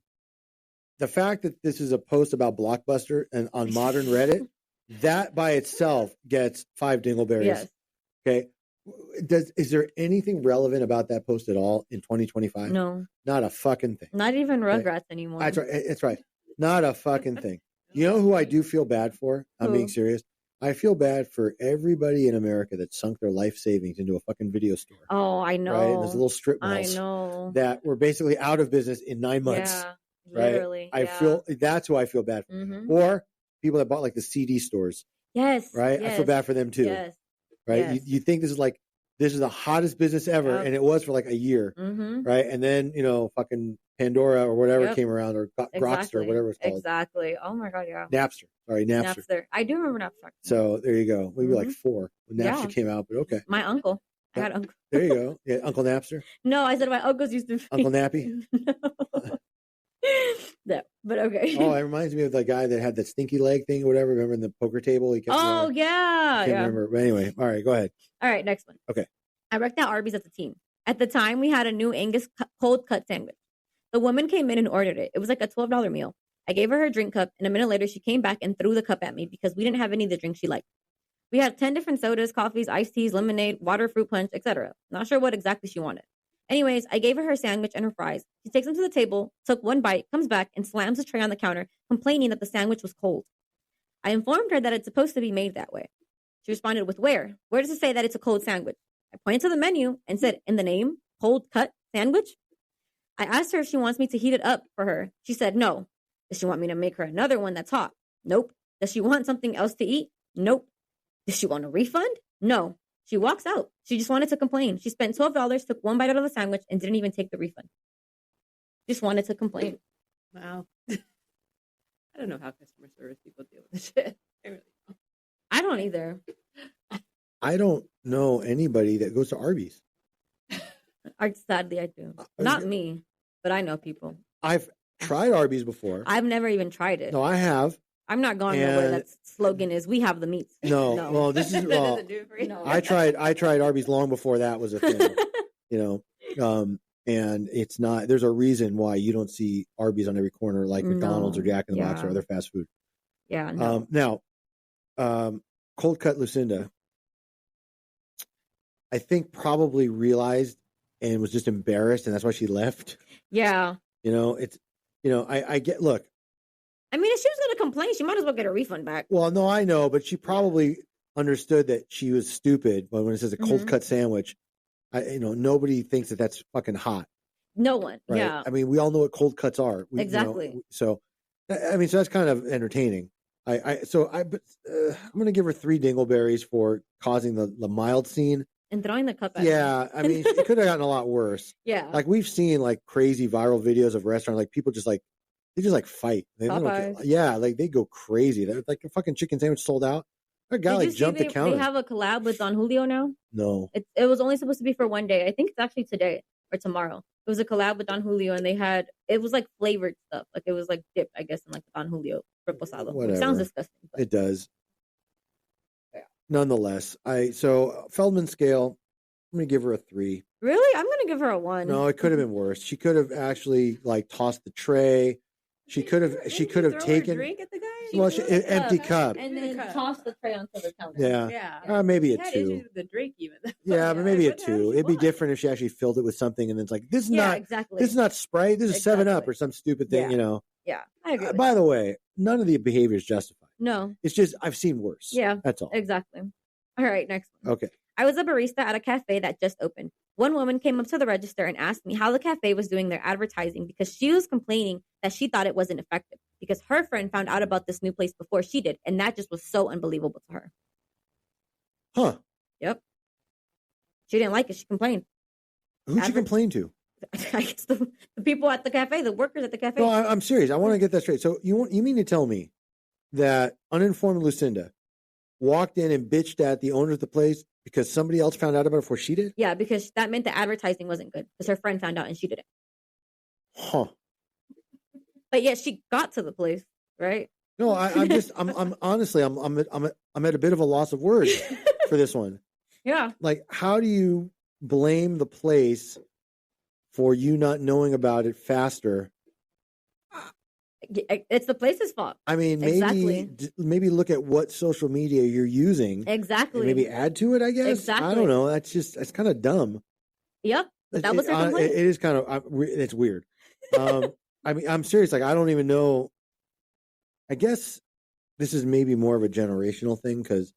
The fact that this is a post about Blockbuster and on modern Reddit, that by itself gets 5 dingleberries. Yes. Okay. Is there anything relevant about that post at all in 2025? No. Not a fucking thing. Not even Rugrats anymore. That's right. It's right. Not a fucking thing. You know who I do feel bad for? I'm being serious. I feel bad for everybody in America that sunk their life savings into a fucking video store. Oh, I know. Right? And there's little strip malls that were basically out of business in 9 months. Yeah, literally. Right? I feel that's who I feel bad for. Mm-hmm. Or people that bought like the CD stores. Yes. Right? Yes, I feel bad for them too. Yes. Right? Yes. You think this is the hottest business ever, and it was for like a year, right? And then fucking Pandora or whatever came around, or Grokster or whatever it's called. Exactly. Oh my god, yeah. Napster. Sorry, Napster. I do remember Napster. So there you go. We were like 4 when Napster came out, but okay. My uncle. I had uncle. There you go. Yeah, Uncle Napster. No, I said my uncles used to. Uncle Nappy. No, but okay. Oh, it reminds me of the guy that had the stinky leg thing or whatever. Remember in the poker table? He kept yeah. I can't remember. But anyway, all right, go ahead. All right, next one. Okay. I worked at Arby's as a team. At the time, we had a new Angus cold cut sandwich. The woman came in and ordered it. It was like a $12 meal. I gave her her drink cup, and a minute later, she came back and threw the cup at me because we didn't have any of the drinks she liked. We had 10 different sodas, coffees, iced teas, lemonade, water, fruit punch, etc. Not sure what exactly she wanted. Anyways, I gave her her sandwich and her fries. She takes them to the table, took one bite, comes back, and slams the tray on the counter, complaining that the sandwich was cold. I informed her that it's supposed to be made that way. She responded with, "Where? Where does it say that it's a cold sandwich?" I pointed to the menu and said, "In the name, cold cut sandwich?" I asked her if she wants me to heat it up for her. She said no. Does she want me to make her another one that's hot? Nope. Does she want something else to eat? Nope. Does she want a refund? No. She walks out. She just wanted to complain. She spent $12, took one bite out of the sandwich, and didn't even take the refund. Just wanted to complain. Wow. I don't know how customer service people deal with this shit. I really don't. I don't either. I don't know anybody that goes to Arby's. Sadly, I do. Not me, but I know people. I've tried Arby's before. I've never even tried it. No, I have. I'm not going nowhere. That slogan is, "We have the meats." No. Well, this is. Well, I tried Arby's long before that was a thing. And it's not. There's a reason why you don't see Arby's on every corner like McDonald's or Jack in the Box or other fast food. Yeah. No. Now, cold cut Lucinda, I think probably realized and was just embarrassed, and that's why she left. Yeah. I get. Look. I mean, if she was going to complain, she might as well get a refund back. Well, no, I know, but she probably understood that she was stupid. But when it says a cold cut sandwich, nobody thinks that that's fucking hot. No one. Right? Yeah. I mean, we all know what cold cuts are. Exactly. So that's kind of entertaining. I'm going to give her 3 dingleberries for causing the mild scene. And throwing the cup at her. I mean, it could have gotten a lot worse. Yeah. Like we've seen like crazy viral videos of restaurants, like people just like, they just like fight. They like they go crazy. They're like a fucking chicken sandwich sold out. A guy like jumped the counter. They have a collab with Don Julio now. No, it was only supposed to be for one day. I think it's actually today or tomorrow. It was a collab with Don Julio, and it was like flavored stuff. Like it was like dipped, I guess, in like the Don Julio reposado. Which sounds disgusting. But. It does. Yeah. Nonetheless, so Feldman scale, I'm gonna give her a 3. Really? I'm gonna give her a 1. No, it could have been worse. She could have actually like tossed the tray. She could have taken a drink at the guy. Well, empty cup. And then toss the tray onto the counter. Yeah. Maybe a 2. With the drink even. Yeah, but maybe a 2. It'd be different if she actually filled it with something and then it's like, this is not Sprite. This is 7-Up or some stupid thing, Yeah, I agree. By the way, none of the behavior is justified. No. It's just, I've seen worse. Yeah. That's all. Exactly. All right, next one. Okay. I was a barista at a cafe that just opened. One woman came up to the register and asked me how the cafe was doing their advertising because she was complaining that she thought it wasn't effective because her friend found out about this new place before she did. And that just was so unbelievable to her. Huh. Yep. She didn't like it. She complained. Who'd she complain to? I guess the people at the cafe, the workers at the cafe. No, I'm serious. I want to get that straight. So you mean to tell me that uninformed Lucinda walked in and bitched at the owner of the place because somebody else found out about it before she did? Yeah, because that meant the advertising wasn't good because her friend found out and she didn't. Huh. But yeah, she got to the place, right? No, I'm honestly, I'm at a bit of a loss of words for this one. Yeah. Like, how do you blame the place for you not knowing about it faster? It's the place's fault. I mean, maybe look at what social media you're using. Exactly. Maybe add to it, I guess. Exactly. I don't know. That's kind of dumb. Yep. But that was her complaint. It is kind of, it's weird. I mean, I'm serious. Like, I don't even know. I guess this is maybe more of a generational thing because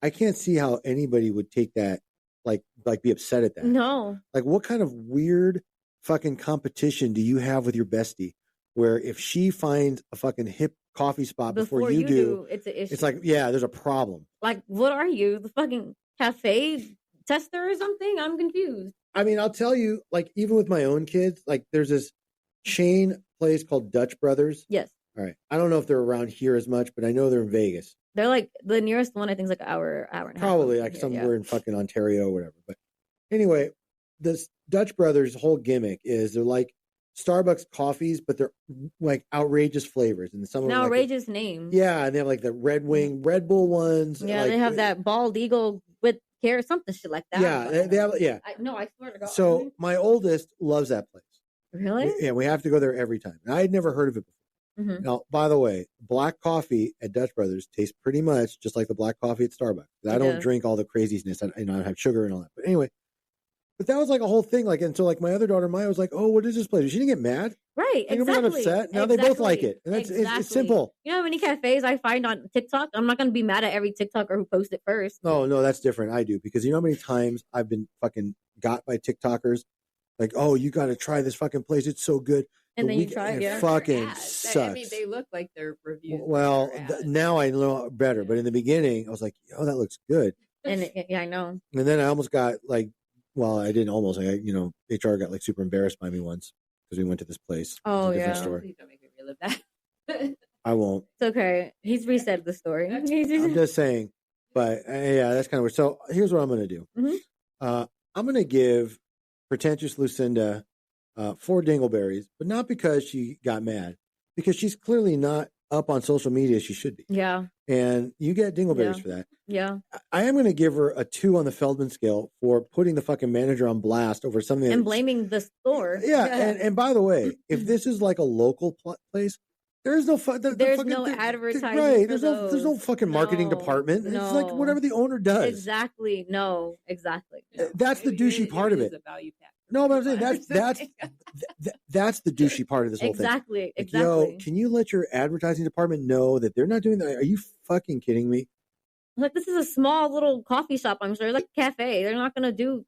I can't see how anybody would take that, like be upset at that. No. Like, what kind of weird fucking competition do you have with your bestie? Where if she finds a fucking hip coffee spot before you do, it's an issue. It's like, yeah, there's a problem. Like, what are you? The fucking cafe tester or something? I'm confused. I mean, I'll tell you, like, even with my own kids, like, there's this chain place called Dutch Brothers. Yes. All right. I don't know if they're around here as much, but I know they're in Vegas. They're like, the nearest one, I think, is like an hour and a half. Probably like somewhere in fucking Ontario or whatever. But anyway, this Dutch Brothers' whole gimmick is they're like Starbucks coffees, but they're like outrageous flavors. And some of them outrageous names. Yeah. And they have like the Red Bull ones. Yeah. Like, they have that bald eagle with carrot, something shit like that. Yeah. They have, yeah. I swear to God. So my oldest loves that place. Really? We have to go there every time. And I had never heard of it before. Mm-hmm. Now, by the way, black coffee at Dutch Brothers tastes pretty much just like the black coffee at Starbucks. I don't drink all the craziness. I have sugar and all that. But anyway, but that was like a whole thing. Like, and so like my other daughter Maya was like, "Oh, what is this place?" She didn't get mad, right? Exactly. Got upset. Now they both like it, and it's simple. You know how many cafes I find on TikTok? I'm not going to be mad at every TikToker who posts it first. No, that's different. I do because you know how many times I've been fucking got by TikTokers, like, "Oh, you got to try this fucking place. It's so good." And then you try it. It fucking sucks. I mean, they look like they're reviews. Well, now I know better, but in the beginning, I was like, "Oh, that looks good." And yeah, I know. And then I almost got like, well, I didn't almost. HR got like super embarrassed by me once because we went to this place. Oh yeah. Store. Please don't make me relive that. I won't. It's okay. He's reset the story. I'm just saying, but yeah, that's kind of weird. So here's what I'm going to do. Mm-hmm. I'm going to give pretentious Lucinda 4 dingleberries, but not because she got mad, because she's clearly not up on social media as she should be. Yeah. And you get dingleberries for that. Yeah. I am going to give her a 2 on the Feldman scale for putting the fucking manager on blast over something and blaming the store. Yeah. And by the way, if this is like a local place, there's no no advertising. Right. There's no fucking marketing department. No. It's like whatever the owner does. Exactly. No, exactly. No. That's the douchey part of it. A value pack. No, but I'm saying that's the douchey part of this whole thing. Exactly. Like, yo, can you let your advertising department know that they're not doing that? Are you fucking kidding me? Like, this is a small little coffee shop, I'm sure. Like a cafe. They're not going to do...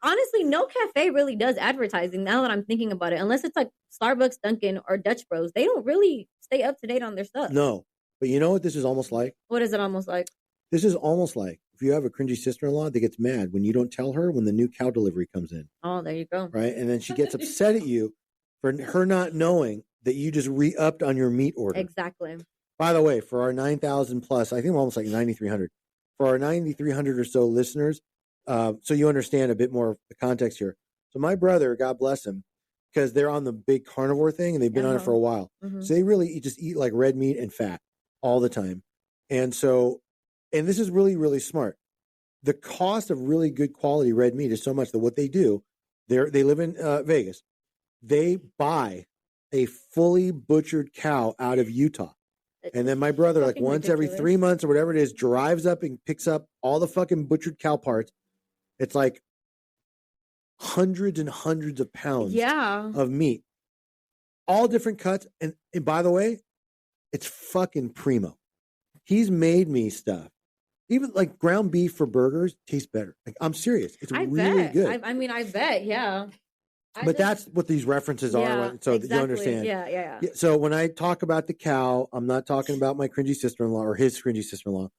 Honestly, no cafe really does advertising now that I'm thinking about it. Unless it's like Starbucks, Dunkin', or Dutch Bros. They don't really stay up to date on their stuff. No. But you know what this is almost like? What is it almost like? This is almost like if you have a cringy sister-in-law that gets mad when you don't tell her when the new cow delivery comes in. Oh, there you go. Right? And then she gets upset at you for her not knowing that you just re-upped on your meat order. Exactly. By the way, for our 9,000 plus, I think we're almost like 9,300. For our 9,300 or so listeners, so you understand a bit more of the context here. So my brother, God bless him, because they're on the big carnivore thing and they've been on it for a while. Mm-hmm. So they really just eat like red meat and fat all the time. And so, and this is really, really smart. The cost of really good quality red meat is so much that what they do, they live in Vegas. They buy a fully butchered cow out of Utah. And then my brother, like once every 3 months or whatever it is, drives up and picks up all the fucking butchered cow parts. It's like hundreds and hundreds of pounds of meat. All different cuts. And by the way, it's fucking primo. He's made me stuff. Even like ground beef for burgers tastes better. Like, I'm serious. It's really good. I bet, yeah. But that's what these references are. So exactly. You understand. Yeah. So when I talk about the cow, I'm not talking about my cringy sister-in-law or his cringy sister-in-law.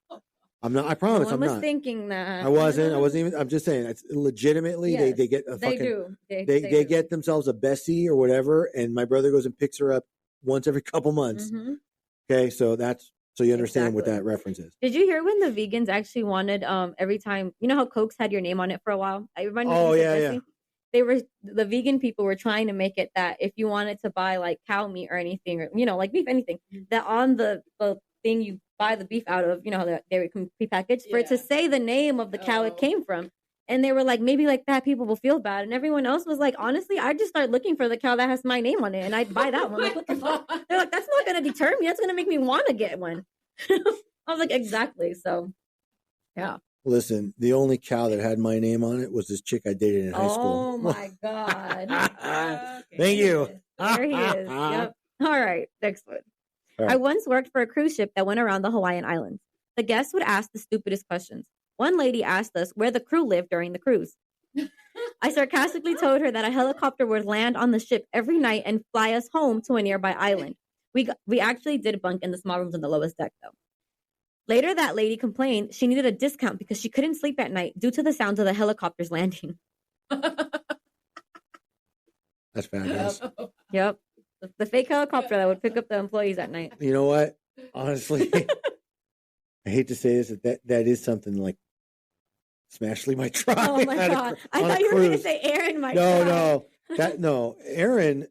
I'm not. I promise, I'm not. Thinking that I wasn't even. I'm just saying. It's legitimately they get a fucking. They get themselves a Bessie or whatever, and my brother goes and picks her up once every couple months. Mm-hmm. Okay, so you understand what that reference is. Did you hear when the vegans actually wanted every time, you know how Cokes had your name on it for a while? Yeah. The vegan people were trying to make it that if you wanted to buy like cow meat or anything, or like beef, anything, that on the thing you buy the beef out of, they were prepackaged for it to say the name of the cow it came from. And they were like, maybe like that people will feel bad. And everyone else was like, honestly, I just start looking for the cow that has my name on it, and I'd buy that one. Like, what the fuck? They're like, that's not going to deter me. That's going to make me want to get one. I was like, exactly. So, yeah. Listen, the only cow that had my name on it was this chick I dated in high school. Oh my God. Thank you. There he is. Yep. All right. Next one. Right. I once worked for a cruise ship that went around the Hawaiian Islands. The guests would ask the stupidest questions. One lady asked us where the crew lived during the cruise. I sarcastically told her that a helicopter would land on the ship every night and fly us home to a nearby island. We actually did bunk in the small rooms on the lowest deck, though. Later, that lady complained she needed a discount because she couldn't sleep at night due to the sounds of the helicopters landing. That's fabulous. Yep. The fake helicopter that would pick up the employees at night. You know what? Honestly, I hate to say this, that is something like Smashly might try. Oh my God. I thought you were going to say Aaron might try. No. Aaron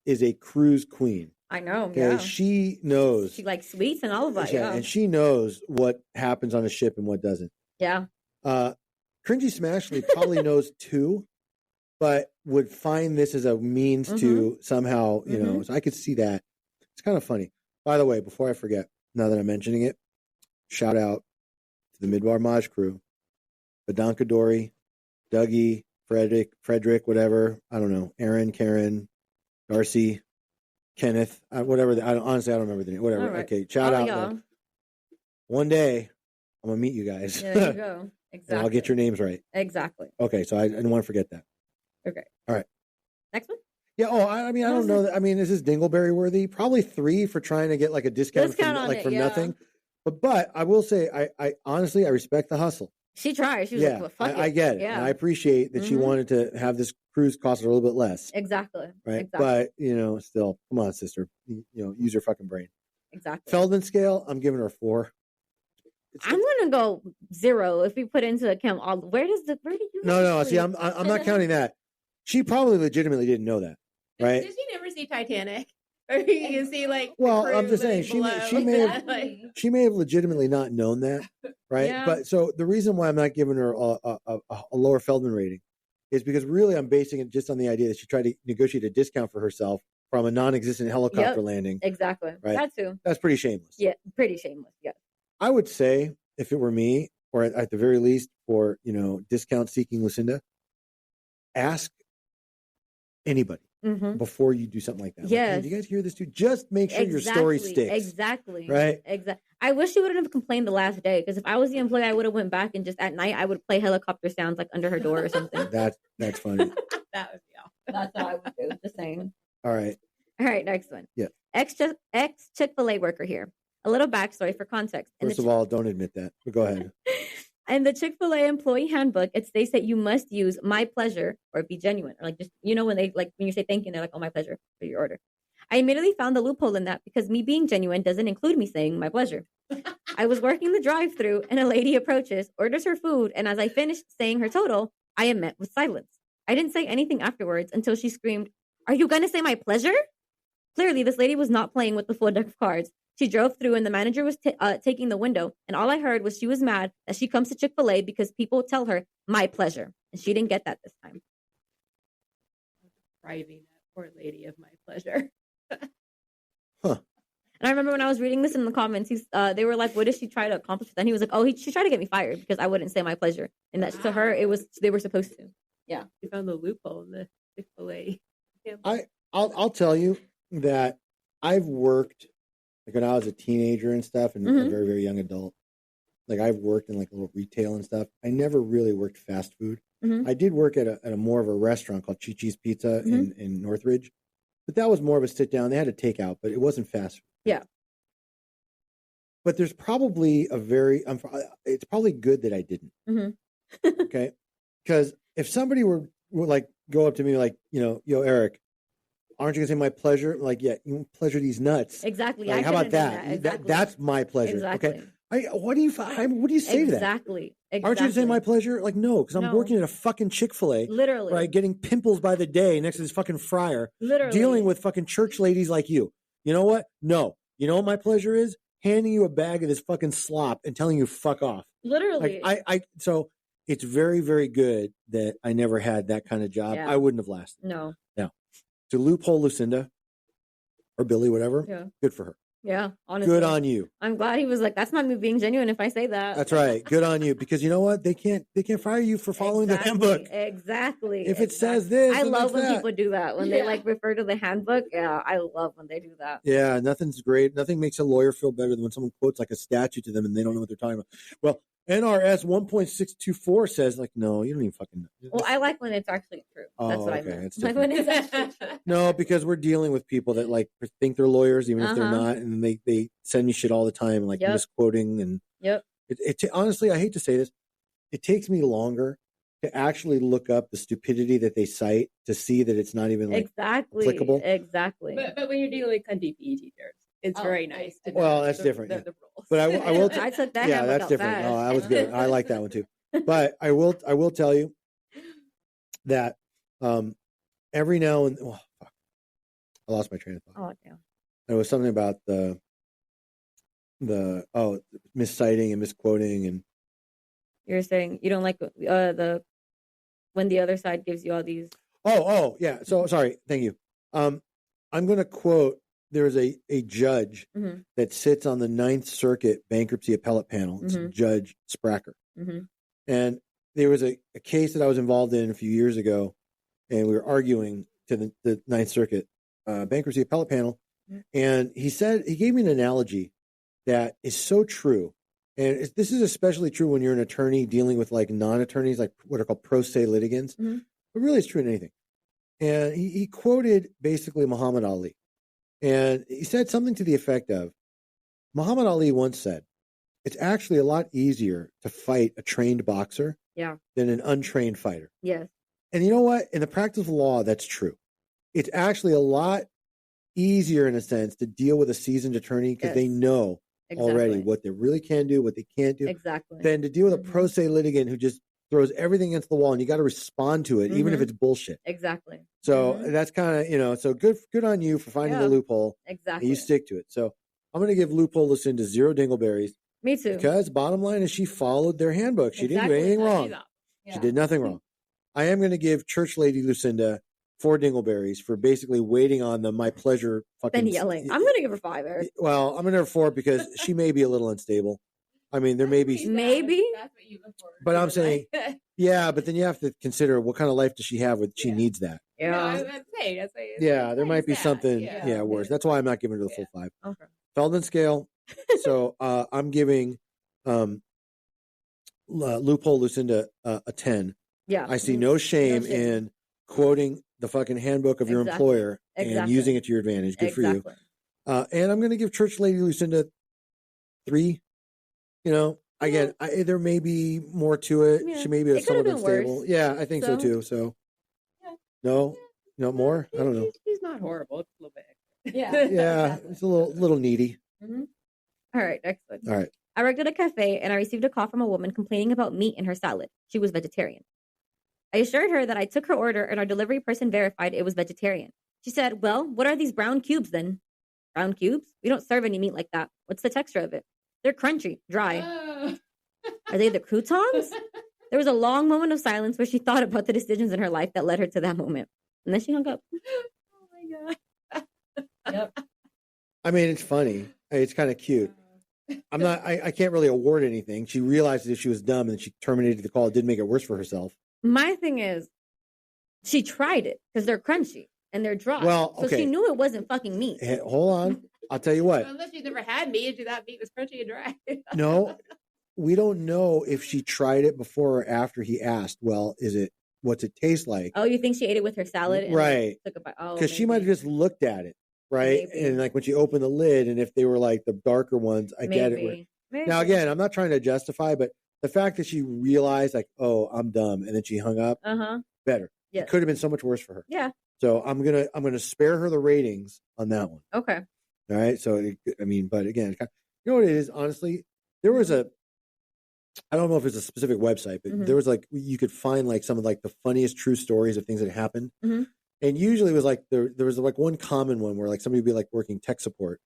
is a cruise queen. I know. Okay, yeah. She knows. She likes sweets and all of that. Yeah, and she knows what happens on a ship and what doesn't. Yeah. Cringy Smashly probably knows too, but would find this as a means to somehow, so I could see that. It's kind of funny. By the way, before I forget, now that I'm mentioning it, shout out to the Midbar Maj crew, Badanka Dory, Dougie, Frederick, whatever. I don't know. Aaron, Karen, Darcy, Kenneth, whatever. Honestly, I don't remember the name. Whatever. Right. Okay, shout out. Like, one day, I'm going to meet you guys. Yeah, there you go. Exactly. And I'll get your names right. Exactly. Okay, so I didn't want to forget that. Okay. All right. Next one? Yeah. Oh, I don't know. Is this Dingleberry worthy? Probably 3 for trying to get like a discount from nothing. But I will say, I honestly, I respect the hustle. She tried. She was like, well, fuck it. I get it. Yeah. And I appreciate that she wanted to have this cruise cost her a little bit less. Exactly. Right. Exactly. But, still, come on, sister. Use your fucking brain. Exactly. Feldman scale, I'm giving her 4. I'm gonna go 0 if we put into account all. Where do you? No. See, I'm not counting that. She probably legitimately didn't know that, right? Did she never see Titanic? Or you can see like. Well, I'm just saying she may have legitimately not known that, right? Yeah. But so the reason why I'm not giving her a lower Feldman rating is because really I'm basing it just on the idea that she tried to negotiate a discount for herself from a non-existent helicopter landing. Exactly. Right. That too. That's pretty shameless. Yeah, pretty shameless. Yeah. I would say if it were me, or at the very least for discount seeking Lucinda, ask anybody before you do something like that. Yes. Like, hey, do you guys hear this too? Just make sure your story sticks. Exactly. Right. Exactly. I wish she wouldn't have complained the last day, because if I was the employee, I would have went back and just at night I would play helicopter sounds like under her door or something. That's funny. That would be awesome. That's what I would do. Just saying. All right. Next one. Yeah. Ex Chick-fil-A worker here. A little backstory for context. First of all, don't admit that. But go ahead. In the Chick-fil-A employee handbook, it states that you must use "my pleasure" or be genuine, or like just when you say thank you, they're like, "Oh, my pleasure" for your order. I immediately found the loophole in that because me being genuine doesn't include me saying "my pleasure." I was working the drive-thru and a lady approaches, orders her food, and as I finished saying her total, I am met with silence. I didn't say anything afterwards until she screamed, "Are you going to say my pleasure?" Clearly, this lady was not playing with the full deck of cards. She drove through and the manager was taking the window. And all I heard was she was mad that she comes to Chick-fil-A because people tell her, "my pleasure." And she didn't get that this time. Depriving that poor lady of my pleasure. Huh. And I remember when I was reading this in the comments, they were like, "What did she try to accomplish?" Then he was like, "Oh, she tried to get me fired because I wouldn't say my pleasure." And that to her, it was they were supposed to. Yeah, you found the loophole in the Chick-fil-A. I'll tell you that I've worked like when I was a teenager and stuff, and a very very young adult. Like I've worked in like a little retail and stuff. I never really worked fast food. I did work at a more of a restaurant called Chi-Chi's Pizza in Northridge, but that was more of a sit down. They had a takeout, but it wasn't fast food. Yeah. But there's probably it's probably good that I didn't. Okay. Because if somebody would like go up to me like, yo, Eric, aren't you gonna say my pleasure? Like, yeah, you pleasure these nuts. Exactly. Like, how about that? Exactly. That's my pleasure. Exactly. Okay. What do you say to that? Exactly. Aren't you gonna say my pleasure? Like, no, because I'm working at a fucking Chick-fil-A. Literally. Right, getting pimples by the day next to this fucking fryer. Literally. Dealing with fucking church ladies like you. You know what? No. You know what my pleasure is? Handing you a bag of this fucking slop and telling you fuck off. Literally. Like so it's very, very good that I never had that kind of job. Yeah. I wouldn't have lasted. No. To loophole Lucinda or Billy, whatever. Good for her. Yeah, honestly. Good on you. I'm glad he was like, that's not me being genuine if I say that. That's right. Good on you. Because you know what? They can't fire you for following the handbook. Exactly. If it says this. I love when people do that. When they like refer to the handbook. Yeah, I love when they do that. Yeah, nothing's great. Nothing makes a lawyer feel better than when someone quotes like a statute to them and they don't know what they're talking about. Well, NRS 1.624 says like, no, you don't even fucking know. Well, I like when it's actually true. That's what I meant. Like when it's actually true. No, because we're dealing with people that like think they're lawyers even if they're not, and they send me shit all the time, like misquoting and. It honestly, I hate to say this, it takes me longer to actually look up the stupidity that they cite to see that it's not even like applicable. Exactly. But when you're dealing with DPE teachers, it's very nice. To well, that's different. The rules. But I will. I took that. Yeah, that's different. Oh, that was good. I like that one too. But I will tell you that every now and fuck, I lost my train of thought. Oh damn. There was something about the misciting and misquoting, and you're saying you don't like when the other side gives you all these. Oh yeah. So sorry. Thank you. I'm going to quote. There's a judge that sits on the Ninth Circuit Bankruptcy Appellate Panel. It's Judge Spracker. And there was a case that I was involved in a few years ago, and we were arguing to the Ninth Circuit Bankruptcy Appellate Panel. And he gave me an analogy that is so true. And this is especially true when you're an attorney dealing with like non-attorneys, like what are called pro se litigants. But really it's true in anything. And he quoted basically Muhammad Ali. And he said something to the effect of, Muhammad Ali once said, it's actually a lot easier to fight a trained boxer than an untrained fighter. Yes. And you know what? In the practice of law, that's true. It's actually a lot easier in a sense to deal with a seasoned attorney because they know already what they really can do, what they can't do. Exactly. Than to deal with a pro se litigant who just throws everything against the wall and you got to respond to it, even if it's bullshit. Exactly. So that's kind of, so good on you for finding the loophole. Exactly. And you stick to it. So I'm going to give loophole Lucinda 0 dingleberries. Me too. Because bottom line is she followed their handbook. She didn't do anything wrong. She did nothing wrong. I am going to give church lady Lucinda 4 dingleberries for basically waiting on the my pleasure fucking. Then yelling. I'm going to give her 5, Eric. Well, I'm going to give her 4 because she may be a little unstable. I mean, there may be. Maybe. That's what you look for. But I'm saying, yeah, but then you have to consider what kind of life does she have when she needs that. Yeah. No, I'm saying, that's why Yeah, there might be something, worse. That's why I'm not giving her the full 5. Okay. Feldman scale. So I'm giving loophole Lucinda a 10. Yeah. I see no shame in quoting the fucking handbook of your employer and using it to your advantage. Good for you. And I'm going to give church lady Lucinda 3. Again, there may be more to it. Yeah. She may be somewhat unstable. Worse. Yeah, I think so too. So, no more. I don't know. She's not horrible. It's a little bit. Yeah, it's a little needy. All right, next one. All right. I worked at a cafe and I received a call from a woman complaining about meat in her salad. She was vegetarian. I assured her that I took her order and our delivery person verified it was vegetarian. She said, well, what are these brown cubes then? Brown cubes? We don't serve any meat like that. What's the texture of it? They're crunchy, dry. Are they the croutons? There was a long moment of silence where she thought about the decisions in her life that led her to that moment. And then she hung up. Oh my God. Yep. I mean, it's funny. It's kind of cute. I can't really award anything. She realized that she was dumb and she terminated the call. It did make it worse for herself. My thing is, she tried it because they're crunchy and they're dry. Well, okay. So she knew it wasn't fucking meat. Hey, hold on. I'll tell you what. Unless she's never had meat and that meat was crunchy and dry. No, we don't know if she tried it before or after he asked, well, what's it taste like? Oh, you think she ate it with her salad? And right. Took a bite. Oh, because she might have just looked at it. Right. Maybe. And like when she opened the lid and if they were like the darker ones, I get it. Maybe. Now, again, I'm not trying to justify, but the fact that she realized like, oh, I'm dumb. And then she hung up. Better. Yes. It could have been so much worse for her. Yeah. So I'm going to spare her the ratings on that one. Okay. All right. So, but again, you know what it is? Honestly, there was I don't know if it's a specific website, but there was like, you could find like some of like the funniest true stories of things that happened. And usually it was like, there was like one common one where like somebody would be like working tech support.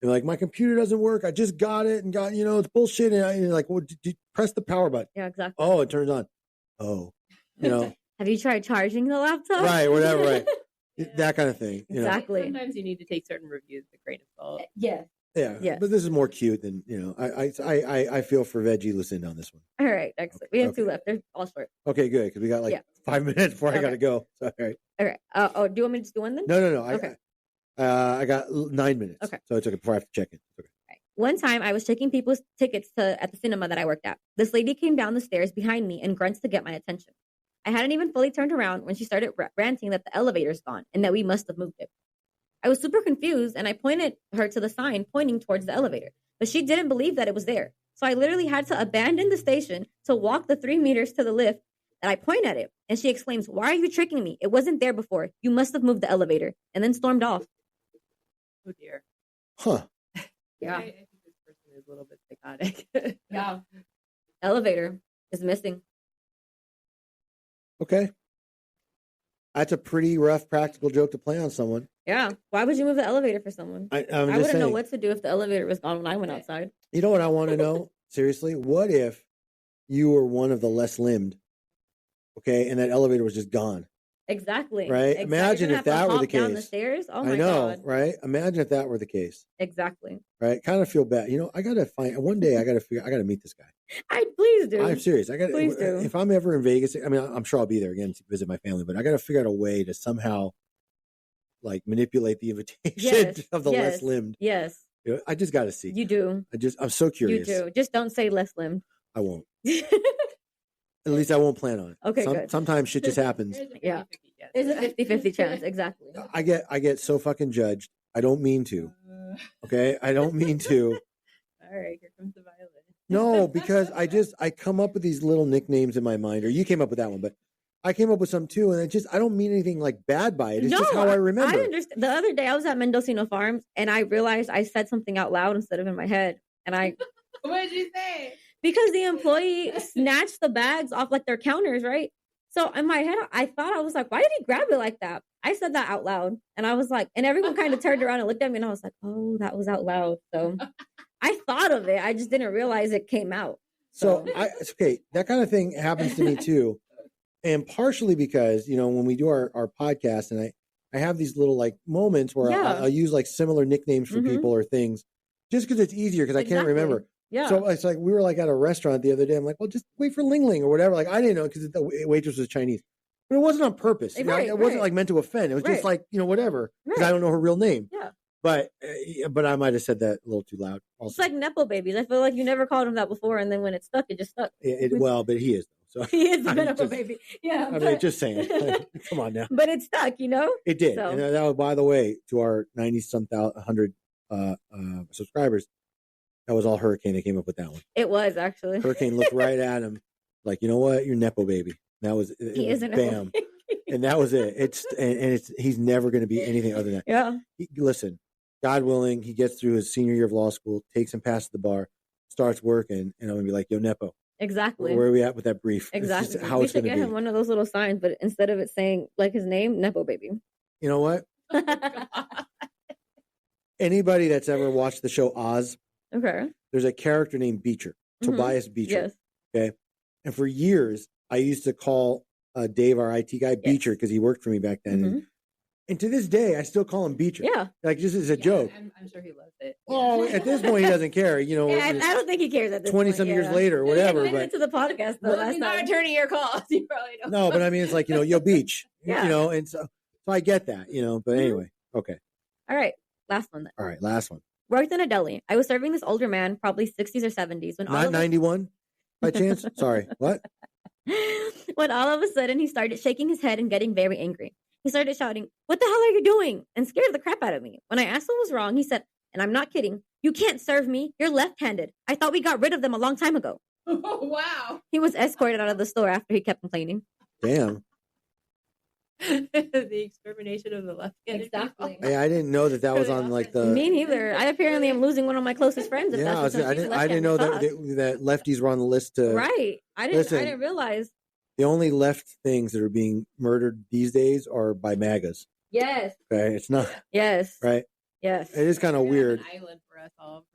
And like, my computer doesn't work. I just got it and got, it's bullshit. And you're like, well, press the power button. Yeah, exactly. Oh, it turns on. Oh, Have you tried charging the laptop? Right. Whatever. Right. That kind of thing. Exactly. Sometimes you need to take certain reviews with a grain of salt. Yeah. Yeah. But this is more cute than, I feel for Veggie Lucinda on this one. All right. Excellent. We have 2 left. They're all short. Okay, good. Because we got like 5 minutes before I got to go. So, all right. All right. Do you want me to just do one then? No. Okay. I got 9 minutes. Okay. So it's okay before I have to check in. Okay. Right. One time I was checking people's tickets at the cinema that I worked at. This lady came down the stairs behind me and grunts to get my attention. I hadn't even fully turned around when she started ranting that the elevator's gone and that we must have moved it. I was super confused and I pointed her to the sign pointing towards the elevator, but she didn't believe that it was there. So I literally had to abandon the station to walk the 3 meters to the lift and I point at it. And she exclaims, "Why are you tricking me? It wasn't there before. You must have moved the elevator," and then stormed off. Oh dear. Huh. Yeah. I think this person is a little bit psychotic. Yeah. Elevator is missing. Okay. That's a pretty rough practical joke to play on someone. Yeah. Why would you move the elevator for someone? I wouldn't know what to do if the elevator was gone when I went outside. You know what I want to know? Seriously? What if you were one of the less limbed? Okay. And that elevator was just gone. Exactly. Right? Imagine if that were the case. Down the stairs? Oh my God. I know, God. Right? Imagine if that were the case. Exactly. Right? Kind of feel bad. I got to one day I got to meet this guy. Please do. I'm serious. Please do. If I'm ever in Vegas, I'm sure I'll be there again to visit my family, but I got to figure out a way to somehow like manipulate the invitation of the less limbed. Yes. I just got to see. You do. I'm so curious. You do. Just don't say less limbed. I won't. At least I won't plan on it. Okay, good. Sometimes shit just happens. Yeah. There's a 50-50 chance. Exactly. I get so fucking judged. I don't mean to. Okay? I don't mean to. All right, here comes the violin. No, because I come up with these little nicknames in my mind, or you came up with that one, but I came up with some too, and I don't mean anything like bad by it. It's just how I remember. I understand. The other day I was at Mendocino Farms, and I realized I said something out loud instead of in my head, and What did you say? Because the employee snatched the bags off like their counters, right? So in my head, I thought, I was like, why did he grab it like that? I said that out loud, and I was like, and everyone kind of turned around and looked at me, and I was like, oh, that was out loud. So I thought of it. I just didn't realize it came out. So it's okay. That kind of thing happens to me too. And partially because, when we do our podcast and I have these little like moments where I'll use like similar nicknames for people or things just because it's easier because I can't remember. Yeah. So it's like, we were like at a restaurant the other day. I'm like, well, just wait for Ling Ling or whatever. Like, I didn't know because the waitress was Chinese, but it wasn't on purpose. It wasn't like meant to offend. It was just like, whatever. Because I don't know her real name. Yeah. But I might have said that a little too loud. Also. It's like Nepo babies. I feel like you never called him that before. And then when it stuck, it just stuck. But he is. So he is a Nepo baby. Yeah. Just saying. Come on now. But it stuck, It did. So. And that was, by the way, to our 90-some 100 subscribers, that was all Hurricane that came up with that one. It was, actually. Hurricane looked right at him like, you know what? You're Nepo baby. That was he is a Nepo baby. And that was it. He's never going to be anything other than that. Yeah. Listen, God willing, he gets through his senior year of law school, takes him past the bar, starts working, and I'm going to be like, yo, Nepo. Exactly. Where are we at with that brief? Exactly. How it's going to be. We should get him one of those little signs, but instead of it saying like his name, Nepo baby. You know what? Anybody that's ever watched the show Oz, okay, there's a character named Beecher, Tobias Beecher. Yes. Okay. And for years, I used to call Dave, our IT guy, Beecher, because he worked for me back then. And to this day, I still call him Beecher. Yeah. Like, just as a joke. I'm sure he loves it. Oh, at this point, he doesn't care. You know, I don't think he cares at this 20-some years later, whatever. He went to the podcast, though. Well, he's not returning your calls. You probably don't. No, but I mean, it's like, yo, Beach. Yeah. You know, and so I get that, but anyway. Okay. All right. Last one then. All right. Last one. Worked in a deli. I was serving this older man, probably 60s or 70s. When Not 91 by chance? Sorry. What? When all of a sudden he started shaking his head and getting very angry. He started shouting, "What the hell are you doing?" and scared the crap out of me. When I asked what was wrong, he said, and I'm not kidding, "You can't serve me. You're left-handed. I thought we got rid of them a long time ago." Oh, wow. He was escorted out of the store after he kept complaining. Damn. The extermination of the left-handed. Exactly. Hey, I didn't know that was on like the. Me neither. I apparently am losing one of my closest friends. If Yeah, that's I didn't know that lefties were on the list to. Right. I didn't realize. The only left things that are being murdered these days are by MAGAs. Yes. Okay, it's not. Yes. Right. Yes. It is kind of weird. An island for us all.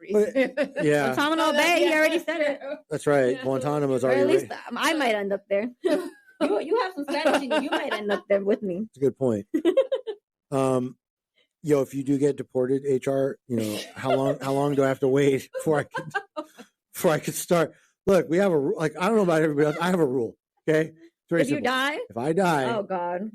Yeah. Guantanamo Bay. He already said it. That's right. Guantanamo's already. Or at least I might end up there. You have some strategy. You might end up there with me. That's a good point. If you do get deported, HR, how long do I have to wait before I could start? Look, we have I don't know about everybody else. I have a rule. Okay. If you die? If I die, oh God.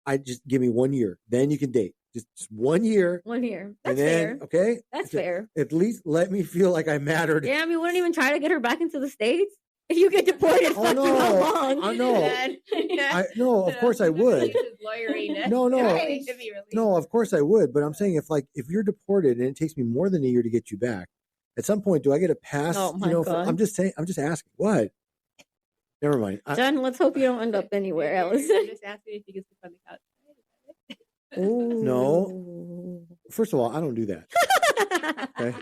I just give me 1 year. Then you can date. Just 1 year. 1 year. That's fair. Okay. That's fair. At least let me feel like I mattered. Yeah, we wouldn't even try to get her back into the States. If you get deported, fuck you, how long? I know. No, of course I would. No, of course I would. But I'm saying if you're deported and it takes me more than a year to get you back, at some point, do I get a pass? Oh my God. I'm just asking. What? Never mind. John, let's hope you don't end up anywhere else. I'm just asking if you can sleep on the couch. No. First of all, I don't do that. Okay?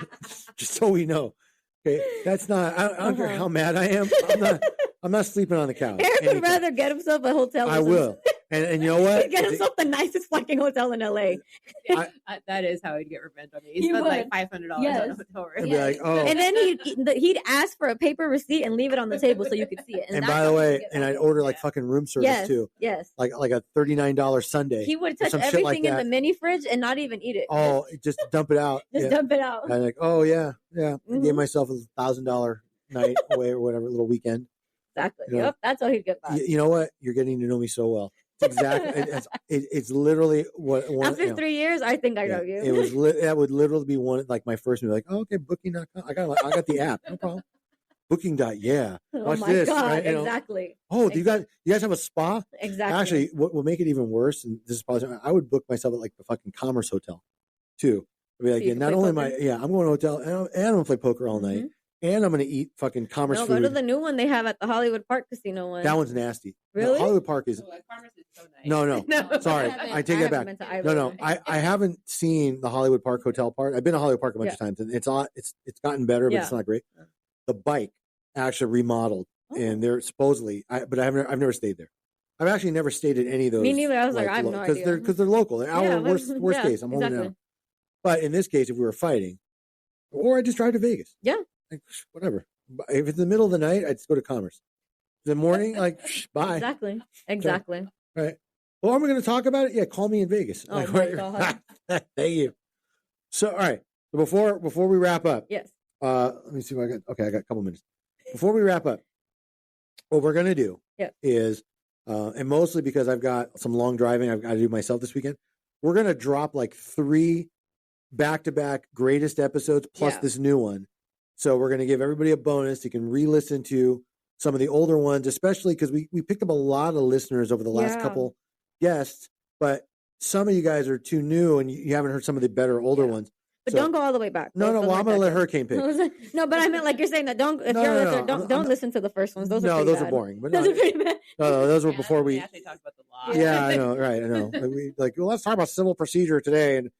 Just so we know. Okay, that's not. I don't care how mad I am. I'm not sleeping on the couch. Eric would rather get himself a hotel. I will. And you know what? Get himself the nicest fucking hotel in LA. That is how he'd get revenge on me. He spent like $500 on a hotel room. Be like, oh. And then he'd ask for a paper receipt and leave it on the table so you could see it. And by the way, I'd order like fucking room service too. Yes. Like a $39 sundae. He would touch everything in the mini fridge and not even eat it. Oh, just dump it out. Dump it out. And like, oh yeah. I gave myself a $1,000 night away or whatever, little weekend. Exactly. Yep. That's how he'd get back. You know what? You're getting to know me so well. It's exactly. It's literally what. After 3 years, I think I know you. It was. That would literally be one like my first movie. Like, oh, okay, booking.com. I got the app. No problem. Booking. Yeah. Watch this. God, right? Exactly. Do you guys have a spa? Exactly. Actually, what will make it even worse, and this is probably, I would book myself at like the fucking Commerce Hotel, too. I'd be like, not only am I'm going to hotel and I'm gonna play poker all night. And I'm going to eat fucking Commerce food. Go to the new one they have at the Hollywood Park Casino one. That one's nasty. Really? No, Hollywood Park is... Commerce is so nice. No. Sorry. I take that back. No. I haven't seen the Hollywood Park Hotel part. I've been to Hollywood Park a bunch of times, and it's gotten better, but it's not great. The bike actually remodeled, and they're supposedly... But I've never stayed there. I've actually never stayed at any of those. Me neither. I was like, I have no idea. Because they're local. They're our worst case. I'm holding out. But in this case, if we were fighting, or I just drive to Vegas. Yeah. Like, whatever. If it's the middle of the night, I'd just go to Commerce. In the morning, bye. Exactly. So, right. Well, are we going to talk about it? Yeah, call me in Vegas. Oh, my God. Thank you. So, all right. So before we wrap up. Yes. Let me see what I got. Okay, I got a couple minutes. Before we wrap up, what we're going to do is, and mostly because I've got some long driving I've got to do myself this weekend, we're going to drop like 3 back-to-back greatest episodes plus this new one. So we're going to give everybody a bonus. You can re-listen to some of the older ones, especially because we picked up a lot of listeners over the last couple guests, but some of you guys are too new and you haven't heard some of the better older ones. But don't go all the way back. No. Well, I'm going to let Hurricane pick. No, but I meant like you're saying that don't listen to the first ones. Those are those are boring. But those are pretty bad. No, those were before we actually talked about the law. Yeah, I know. Right, I know. Well, let's talk about civil procedure today and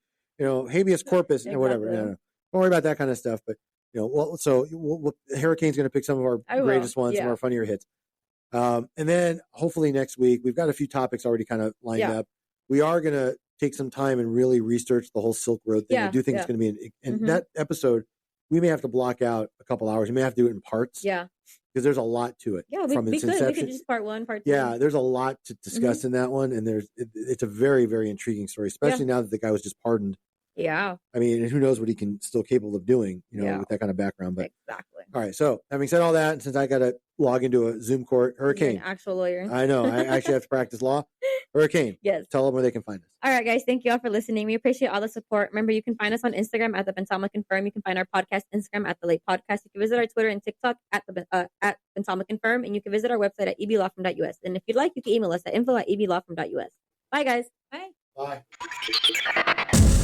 habeas corpus and whatever. No. Don't worry about that kind of stuff. But Hurricane's going to pick some of our greatest ones, some of our funnier hits. And then hopefully next week, we've got a few topics already kind of lined up. We are going to take some time and really research the whole Silk Road thing. I do think it's going to be, that episode, we may have to block out a couple hours. We may have to do it in parts. Yeah. because there's a lot to it. Yeah, from its inception. We could just part 1, part 2. Yeah, there's a lot to discuss in that one, and it's a very, very intriguing story, especially now that the guy was just pardoned. Yeah. I mean, who knows what he can still capable of doing, with that kind of background. But exactly. All right. So having said all that, and since I got to log into a Zoom court, Hurricane. You're an actual lawyer. I know. I actually have to practice law. Hurricane. Yes. Tell them where they can find us. All right, guys. Thank you all for listening. We appreciate all the support. Remember, you can find us on Instagram at the Bentama Confirm. You can find our podcast Instagram at the Late Podcast. You can visit our Twitter and TikTok at Bentama Confirm, and you can visit our website at eblawfirm.us. And if you'd like, you can email us at info@eblawfirm.us. Bye, guys. Bye. Bye.